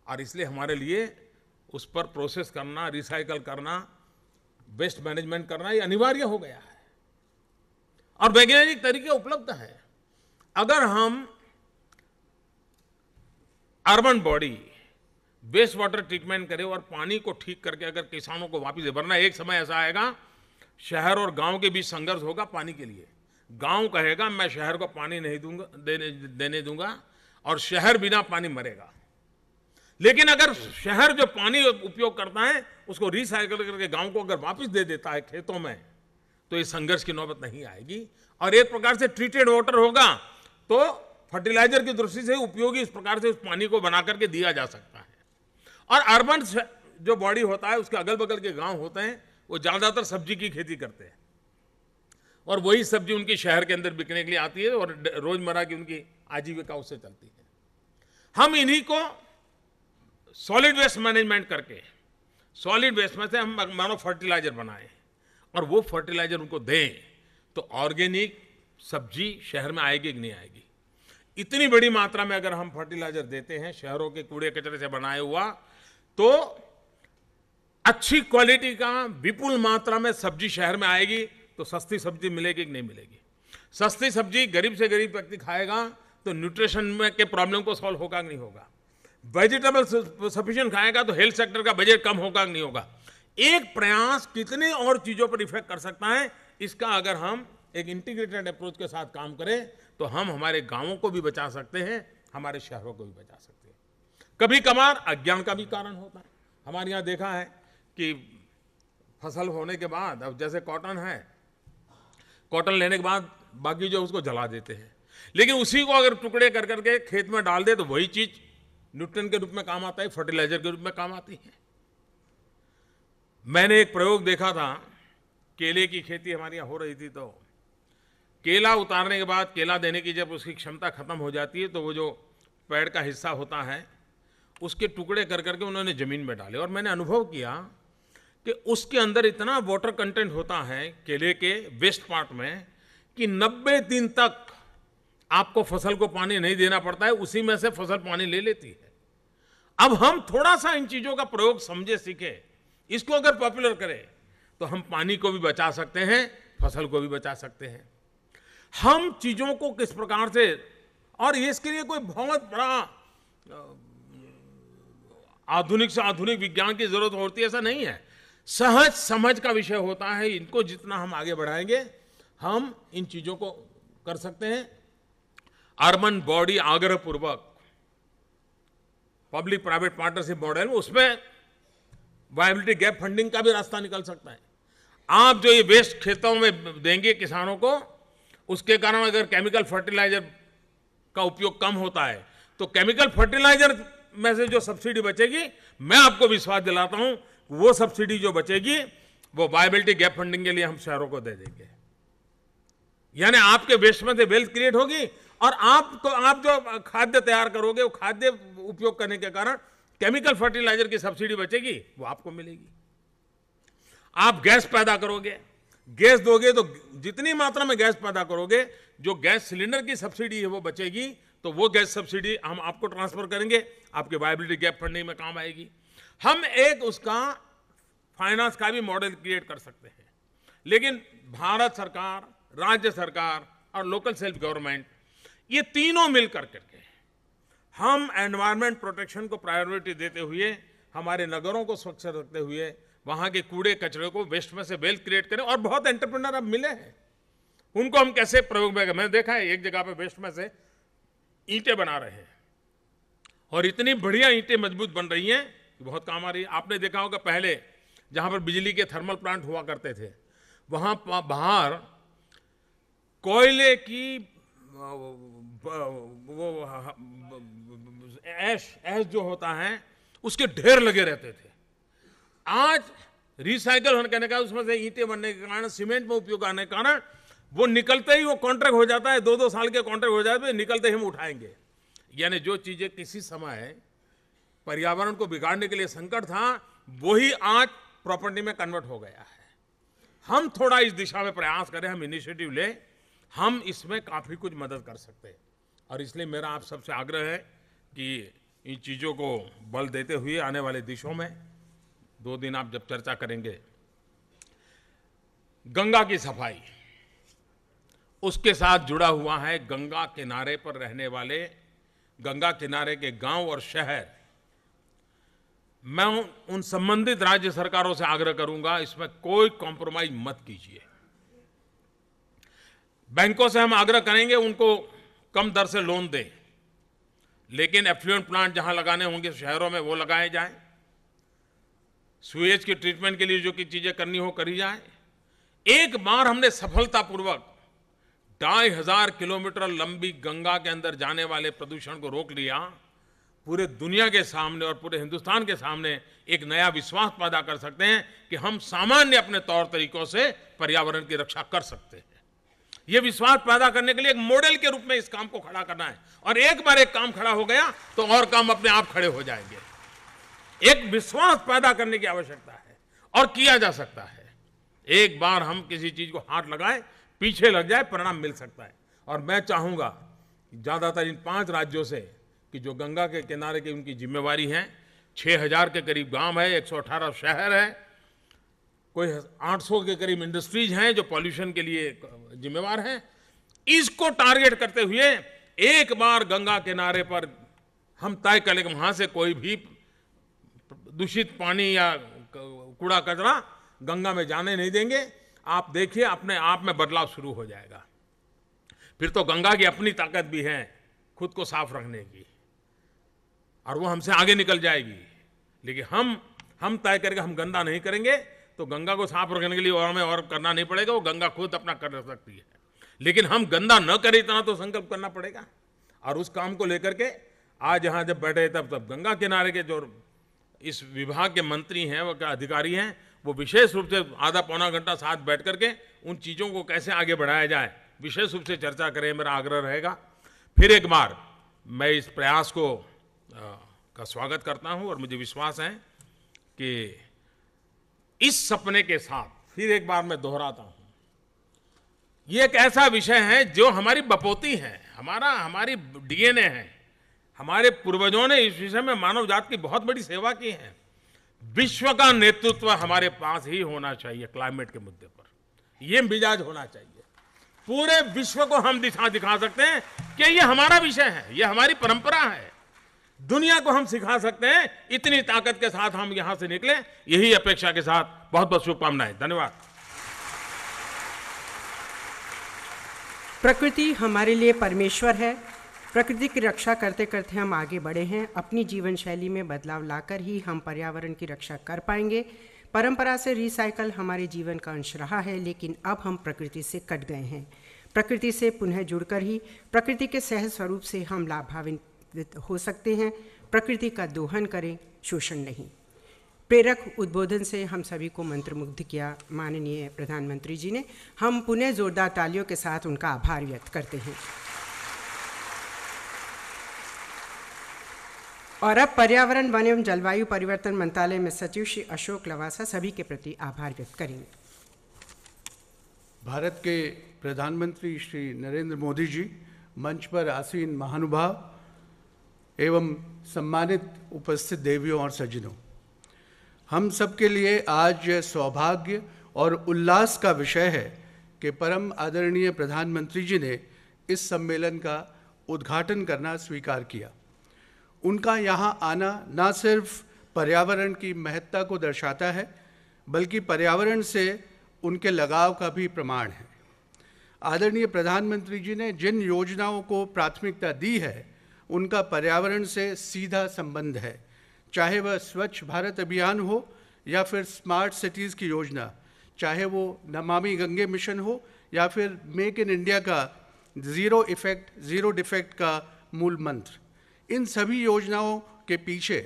और इसलिए हमारे लिए उस पर प्रोसेस करना, रिसाइकल करना, वेस्ट मैनेजमेंट करना ये अनिवार्य हो गया है और वैज्ञानिक तरीके उपलब्ध हैं। अगर हम urban body waste water treatment करें और पानी को ठीक करके अगर किसानों को वापस दे, वरना एक समय ऐसा आएगा शहर और गांव के बीच संघर्ष होगा पानी के लिए। गांव कहेगा मैं शहर को पानी नहीं दूंगा, देने दूंगा, और शहर बिना पानी मरेगा। लेकिन अगर शहर जो पानी उपयोग करता है उसको रिसाइकल करके गांव को अगर वापस दे देता है खेतों में, तो ये संघर्ष की नौबत नहीं आएगी। और एक प्रकार से ट्रीटेड वाटर होगा तो फर्टिलाइजर की दृष्टि से उपयोगी इस प्रकार से उस पानी को बना करके दिया जा सकता है। और अर्बन जो बॉडी होता है उसके अगल बगल के गांव होते हैं, वो ज्यादातर सब्जी की खेती करते हैं और वही सब्जी उनकी शहर के अंदर बिकने के लिए आती है और रोजमर्रा की उनकी आजीविका उससे चलती है। हम इन्हीं को सॉलिड वेस्ट मैनेजमेंट करके सॉलिड वेस्ट में से हम मानो फर्टिलाइजर बनाएं और वो फर्टिलाइजर उनको दें तो ऑर्गेनिक सब्जी शहर में आएगी कि नहीं आएगी। इतनी बड़ी मात्रा में अगर हम फर्टिलाइजर देते हैं शहरों के कूड़े कचरे से बनाए हुआ, तो अच्छी क्वालिटी का विपुल मात्रा में सब्जी शहर में आएगी तो सस्ती सब्जी मिलेगी कि नहीं मिलेगी। सस्ती सब्जी गरीब से गरीब व्यक्ति खाएगा तो न्यूट्रिशन में के प्रॉब्लम को सॉल्व होगा कि नहीं होगा। वेजिटेबल सफिशिएंट खाएगा तो हेल्थ सेक्टर का बजट कम होगा कि नहीं होगा। एक प्रयास कितने और चीजों पर इफेक्ट कर सकता है, इसका अगर हम एक इंटीग्रेटेड अप्रोच के साथ काम करें तो हम हमारे गांवों को भी बचा सकते हैं, हमारे शहरों को भी बचा सकते हैं। कभी कभार अज्ञान का भी कारण होता है। हमारे यहाँ देखा है कि फसल होने के बाद, अब जैसे कॉटन है, कॉटन लेने के बाद बाकी जो उसको जला देते हैं, लेकिन उसी को अगर टुकड़े कर करके खेत में डाल दे तो वही चीज न्यूट्रिएंट के रूप में काम आता है, फर्टिलाइजर के रूप में काम आती है। मैंने एक प्रयोग देखा था, केले की खेती हमारे यहाँ हो रही थी, तो केला उतारने के बाद केला देने की जब उसकी क्षमता खत्म हो जाती है तो वो जो पेड़ का हिस्सा होता है उसके टुकड़े कर करके उन्होंने जमीन में डाले और मैंने अनुभव किया कि उसके अंदर इतना वाटर कंटेंट होता है केले के वेस्ट पार्ट में कि 90 दिन तक आपको फसल को पानी नहीं देना पड़ता है, उसी में से फसल पानी ले लेती है। अब हम थोड़ा सा इन चीजों का प्रयोग समझे सीखे, इसको अगर पॉपुलर करें तो हम पानी को भी बचा सकते हैं, फसल को भी बचा सकते हैं। हम चीजों को किस प्रकार से, और इसके लिए कोई बहुत बड़ा आधुनिक से आधुनिक विज्ञान की जरूरत होती है ऐसा नहीं है, सहज समझ का विषय होता है। इनको जितना हम आगे बढ़ाएंगे हम इन चीजों को कर सकते हैं। अर्बन बॉडी आग्रहपूर्वक पब्लिक प्राइवेट पार्टनरशिप मॉडल में उसमें वायबिलिटी गैप फंडिंग का भी रास्ता निकल सकता है। आप जो ये वेस्ट खेतों में देंगे किसानों को, उसके कारण अगर केमिकल फर्टिलाइजर का उपयोग कम होता है तो केमिकल फर्टिलाइजर में से जो सब्सिडी बचेगी, मैं आपको विश्वास दिलाता हूं वो सब्सिडी जो बचेगी वो वायबिलिटी गैप फंडिंग के लिए हम शहरों को दे देंगे। यानी आपके वेस्ट में से वेल्थ क्रिएट होगी और आप जो खाद्य तैयार करोगे वो खाद्य उपयोग करने के कारण केमिकल फर्टिलाइजर की सब्सिडी बचेगी, वो आपको मिलेगी। आप गैस पैदा करोगे, गैस दोगे तो जितनी मात्रा में गैस पैदा करोगे, जो गैस सिलेंडर की सब्सिडी है वो बचेगी, तो वो गैस सब्सिडी हम आपको ट्रांसफर करेंगे, आपके वायबिलिटी गैप फंडिंग में काम आएगी। हम एक उसका फाइनेंस का भी मॉडल क्रिएट कर सकते हैं। लेकिन भारत सरकार, राज्य सरकार और लोकल सेल्फ गवर्नमेंट, ये तीनों मिलकर करके हम एनवायरमेंट प्रोटेक्शन को प्रायोरिटी देते हुए, हमारे नगरों को स्वच्छ रखते हुए, वहां के कूड़े कचरे को वेस्ट में से वेल्थ क्रिएट करें। और बहुत एंटरप्रेन्योर अब मिले हैं, उनको हम कैसे प्रयोग में, मैंने देखा है एक जगह पे वेस्ट में से ईंटें बना रहे हैं और इतनी बढ़िया ईंटें मजबूत बन रही हैं कि बहुत काम आ रही है। आपने देखा होगा पहले जहां पर बिजली के थर्मल प्लांट हुआ करते थे, वहां बाहर कोयले की वो ऐश जो होता है उसके ढेर लगे रहते थे। आज रिसाइकल होने के कारण, उसमें से ईंटें बनने के कारण, सीमेंट में उपयोग आने के कारण वो निकलते ही वो कॉन्ट्रैक्ट हो जाता है, 2-2 साल के कॉन्ट्रैक्ट हो जाते हैं, निकलते ही हम उठाएंगे। यानी जो चीजें किसी समय पर्यावरण को बिगाड़ने के लिए संकट था, वही आज प्रॉपर्टी में कन्वर्ट हो गया है। हम थोड़ा इस दिशा में प्रयास करें, हम इनिशिएटिव लें, हम इसमें काफी कुछ मदद कर सकते हैं। और इसलिए मेरा आप सबसे आग्रह है कि इन चीजों को बल देते हुए आने वाले दिनों में 2 दिन आप जब चर्चा करेंगे, गंगा की सफाई, उसके साथ जुड़ा हुआ है गंगा किनारे पर रहने वाले, गंगा किनारे के गांव और शहर। मैं उन संबंधित राज्य सरकारों से आग्रह करूंगा, इसमें कोई कॉम्प्रोमाइज मत कीजिए। बैंकों से हम आग्रह करेंगे उनको कम दर से लोन दें, लेकिन एफ्लुएंट प्लांट जहां लगाने होंगे शहरों में वो लगाए जाएं। सीवेज की ट्रीटमेंट के लिए जो की चीजें करनी हो करी जाए। एक बार हमने सफलतापूर्वक 2500 किलोमीटर लंबी गंगा के अंदर जाने वाले प्रदूषण को रोक लिया, पूरे दुनिया के सामने और पूरे हिंदुस्तान के सामने एक नया विश्वास पैदा कर सकते हैं कि हम सामान्य अपने तौर तरीकों से पर्यावरण की रक्षा कर सकते हैं। ये विश्वास पैदा करने के लिए एक मॉडल के रूप में इस काम को खड़ा करना है, और एक बार एक काम खड़ा हो गया तो और काम अपने आप खड़े हो जाएंगे। एक विश्वास पैदा करने की आवश्यकता है और किया जा सकता है। एक बार हम किसी चीज को हाथ लगाए, पीछे लग जाए, परिणाम मिल सकता है। और मैं चाहूंगा ज्यादातर इन 5 राज्यों से कि जो गंगा के किनारे की उनकी जिम्मेवारी है, 6000 के करीब गांव है, 118 शहर है, कोई 800 के करीब इंडस्ट्रीज हैं जो पॉल्यूशन के लिए जिम्मेवार हैं। इसको टारगेट करते हुए एक बार गंगा किनारे पर हम तय करें कि वहां से कोई भी दूषित पानी या कूड़ा कचरा गंगा में जाने नहीं देंगे। आप देखिए अपने आप में बदलाव शुरू हो जाएगा। फिर तो गंगा की अपनी ताकत भी है खुद को साफ रखने की, और वो हमसे आगे निकल जाएगी। लेकिन हम तय करके हम गंदा नहीं करेंगे तो गंगा को साफ रखने के लिए और हमें और करना नहीं पड़ेगा, वो गंगा खुद अपना कर सकती है। लेकिन हम गंदा न करें इतना तो संकल्प करना पड़ेगा। और उस काम को लेकर के आज यहाँ जब बैठे तब गंगा किनारे के जो इस विभाग के मंत्री हैं, वो क्या अधिकारी हैं, वो विशेष रूप से आधा पौना घंटा साथ बैठ करके उन चीज़ों को कैसे आगे बढ़ाया जाए विशेष रूप से चर्चा करें, मेरा आग्रह रहेगा। फिर एक बार मैं इस प्रयास को का स्वागत करता हूं और मुझे विश्वास है कि इस सपने के साथ फिर एक बार मैं दोहराता हूं, ये एक ऐसा विषय है जो हमारी बपोती है, हमारी डीएनए है। हमारे पूर्वजों ने इस विषय में मानव जाति की बहुत बड़ी सेवा की है। विश्व का नेतृत्व हमारे पास ही होना चाहिए क्लाइमेट के मुद्दे पर, यह मिजाज होना चाहिए। पूरे विश्व को हम दिशा दिखा सकते हैं कि ये हमारा विषय है, ये हमारी परंपरा है। दुनिया को हम सिखा सकते हैं। इतनी ताकत के साथ हम यहां से निकले, यही अपेक्षा के साथ बहुत बहुत शुभकामनाएं। धन्यवाद। प्रकृति हमारे लिए परमेश्वर है। प्रकृति की रक्षा करते करते हम आगे बढ़े हैं। अपनी जीवन शैली में बदलाव लाकर ही हम पर्यावरण की रक्षा कर पाएंगे। परंपरा से रिसाइकल हमारे जीवन का अंश रहा है, लेकिन अब हम प्रकृति से कट गए हैं। प्रकृति से पुनः जुड़कर ही प्रकृति के सहज स्वरूप से हम लाभान्वित हो सकते हैं। प्रकृति का दोहन करें, शोषण नहीं। प्रेरक उद्बोधन से हम सभी को मंत्रमुग्ध किया माननीय प्रधानमंत्री जी ने। हम पुनः जोरदार तालियों के साथ उनका आभार व्यक्त करते हैं। और अब पर्यावरण, वन एवं जलवायु परिवर्तन मंत्रालय में सचिव श्री अशोक लवासा सभी के प्रति आभार व्यक्त करेंगे। भारत के प्रधानमंत्री श्री नरेंद्र मोदी जी, मंच पर आसीन महानुभाव एवं सम्मानित उपस्थित देवियों और सज्जनों, हम सबके लिए आज सौभाग्य और उल्लास का विषय है कि परम आदरणीय प्रधानमंत्री जी ने इस सम्मेलन का उद्घाटन करना स्वीकार किया। उनका यहाँ आना न सिर्फ पर्यावरण की महत्ता को दर्शाता है, बल्कि पर्यावरण से उनके लगाव का भी प्रमाण है। आदरणीय प्रधानमंत्री जी ने जिन योजनाओं को प्राथमिकता दी है, उनका पर्यावरण से सीधा संबंध है। चाहे वह स्वच्छ भारत अभियान हो या फिर स्मार्ट सिटीज़ की योजना, चाहे वो नमामि गंगे मिशन हो या फिर मेक इन इंडिया का ज़ीरो इफेक्ट ज़ीरो डिफेक्ट का मूल मंत्र, इन सभी योजनाओं के पीछे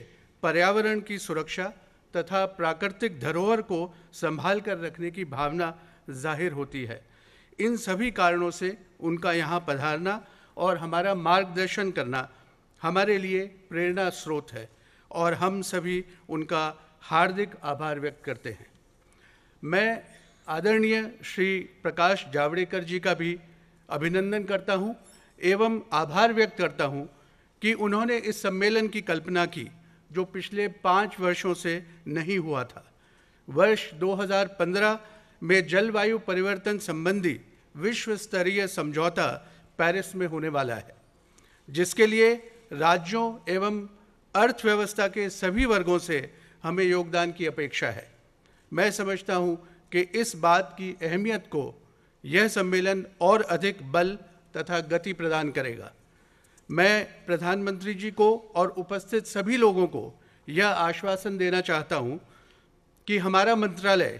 पर्यावरण की सुरक्षा तथा प्राकृतिक धरोहर को संभाल कर रखने की भावना जाहिर होती है। इन सभी कारणों से उनका यहाँ पधारना और हमारा मार्गदर्शन करना हमारे लिए प्रेरणा स्रोत है और हम सभी उनका हार्दिक आभार व्यक्त करते हैं। मैं आदरणीय श्री प्रकाश जावड़ेकर जी का भी अभिनंदन करता हूँ एवं आभार व्यक्त करता हूँ कि उन्होंने इस सम्मेलन की कल्पना की जो पिछले 5 वर्षों से नहीं हुआ था। वर्ष 2015 में जलवायु परिवर्तन संबंधी विश्व स्तरीय समझौता पेरिस में होने वाला है, जिसके लिए राज्यों एवं अर्थव्यवस्था के सभी वर्गों से हमें योगदान की अपेक्षा है। मैं समझता हूँ कि इस बात की अहमियत को यह सम्मेलन और अधिक बल तथा गति प्रदान करेगा। मैं प्रधानमंत्री जी को और उपस्थित सभी लोगों को यह आश्वासन देना चाहता हूँ कि हमारा मंत्रालय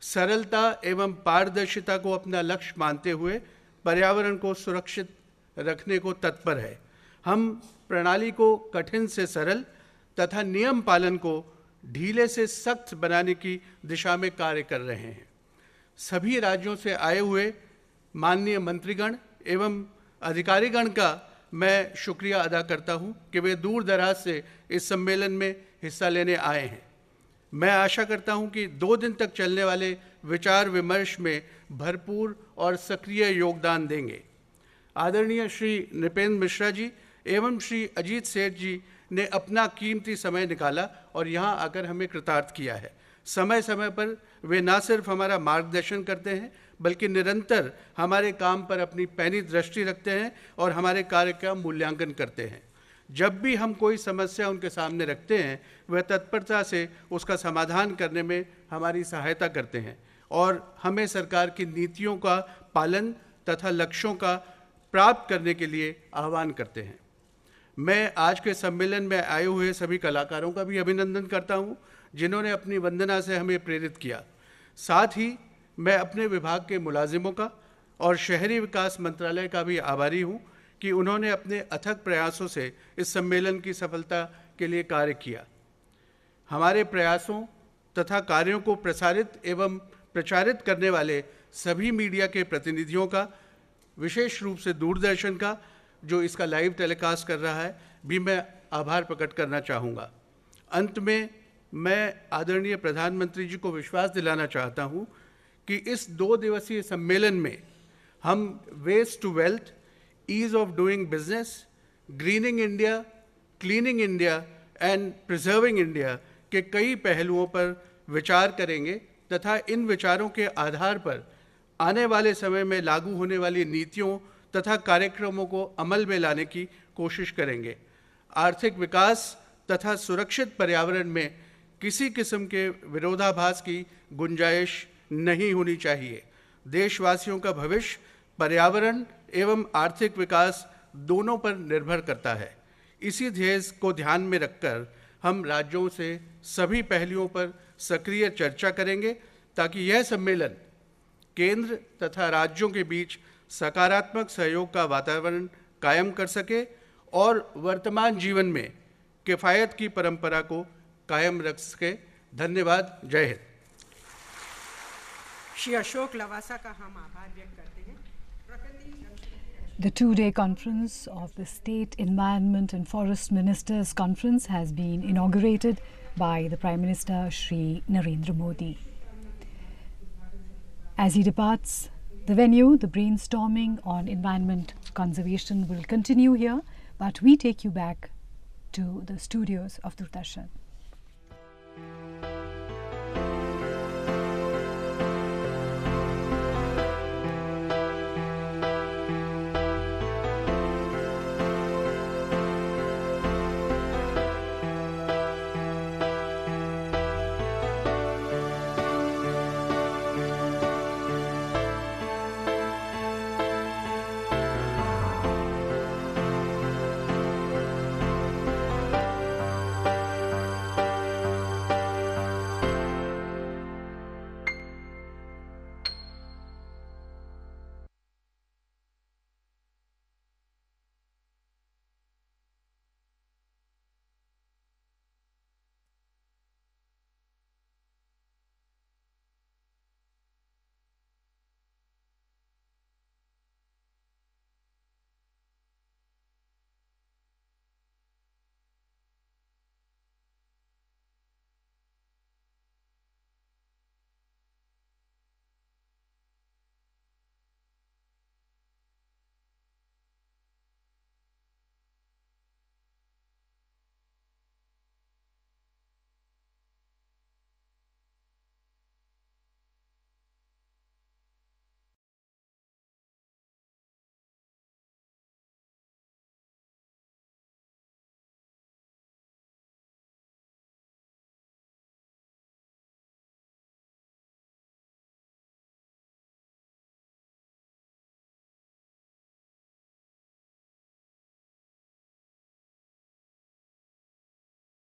सरलता एवं पारदर्शिता को अपना लक्ष्य मानते हुए पर्यावरण को सुरक्षित रखने को तत्पर है। हम प्रणाली को कठिन से सरल तथा नियम पालन को ढीले से सख्त बनाने की दिशा में कार्य कर रहे हैं। सभी राज्यों से आए हुए माननीय मंत्रीगण एवं अधिकारीगण का मैं शुक्रिया अदा करता हूं कि वे दूर दराज से इस सम्मेलन में हिस्सा लेने आए हैं। मैं आशा करता हूं कि 2 दिन तक चलने वाले विचार विमर्श में भरपूर और सक्रिय योगदान देंगे। आदरणीय श्री नृपेंद्र मिश्रा जी एवं श्री अजीत सेठ जी ने अपना कीमती समय निकाला और यहाँ आकर हमें कृतार्थ किया है। समय समय पर वे न सिर्फ हमारा मार्गदर्शन करते हैं बल्कि निरंतर हमारे काम पर अपनी पैनी दृष्टि रखते हैं और हमारे कार्य का मूल्यांकन करते हैं। जब भी हम कोई समस्या उनके सामने रखते हैं वह तत्परता से उसका समाधान करने में हमारी सहायता करते हैं और हमें सरकार की नीतियों का पालन तथा लक्ष्यों का प्राप्त करने के लिए आह्वान करते हैं। मैं आज के सम्मेलन में आए हुए सभी कलाकारों का भी अभिनंदन करता हूं, जिन्होंने अपनी वंदना से हमें प्रेरित किया। साथ ही मैं अपने विभाग के मुलाजिमों का और शहरी विकास मंत्रालय का भी आभारी हूं कि उन्होंने अपने अथक प्रयासों से इस सम्मेलन की सफलता के लिए कार्य किया। हमारे प्रयासों तथा कार्यों को प्रसारित एवं प्रचारित करने वाले सभी मीडिया के प्रतिनिधियों का, विशेष रूप से दूरदर्शन का जो इसका लाइव टेलीकास्ट कर रहा है, भी मैं आभार प्रकट करना चाहूँगा। अंत में मैं आदरणीय प्रधानमंत्री जी को विश्वास दिलाना चाहता हूँ कि इस 2 दिवसीय सम्मेलन में हम waste to wealth, ease of doing business, greening India, cleaning India and preserving India के कई पहलुओं पर विचार करेंगे तथा इन विचारों के आधार पर आने वाले समय में लागू होने वाली नीतियों तथा कार्यक्रमों को अमल में लाने की कोशिश करेंगे। आर्थिक विकास तथा सुरक्षित पर्यावरण में किसी किस्म के विरोधाभास की गुंजाइश नहीं होनी चाहिए। देशवासियों का भविष्य पर्यावरण एवं आर्थिक विकास दोनों पर निर्भर करता है। इसी ध्येय को ध्यान में रखकर हम राज्यों से सभी पहलुओं पर सक्रिय चर्चा करेंगे ताकि यह सम्मेलन केंद्र तथा राज्यों के बीच सकारात्मक सहयोग का वातावरण कायम कर सके और वर्तमान जीवन में किफ़ायत की परंपरा को कायम रख सके। धन्यवाद। जय हिंद। श्री अशोक लवासा का हम आभार व्यक्त करते हैं। The 2-day conference of the State Environment and Forest Ministers Conference has been inaugurated by the Prime Minister Shri Narendra Modi. As he departs the venue, the brainstorming on environment conservation will continue here, but we take you back to the studios of Doordarshan.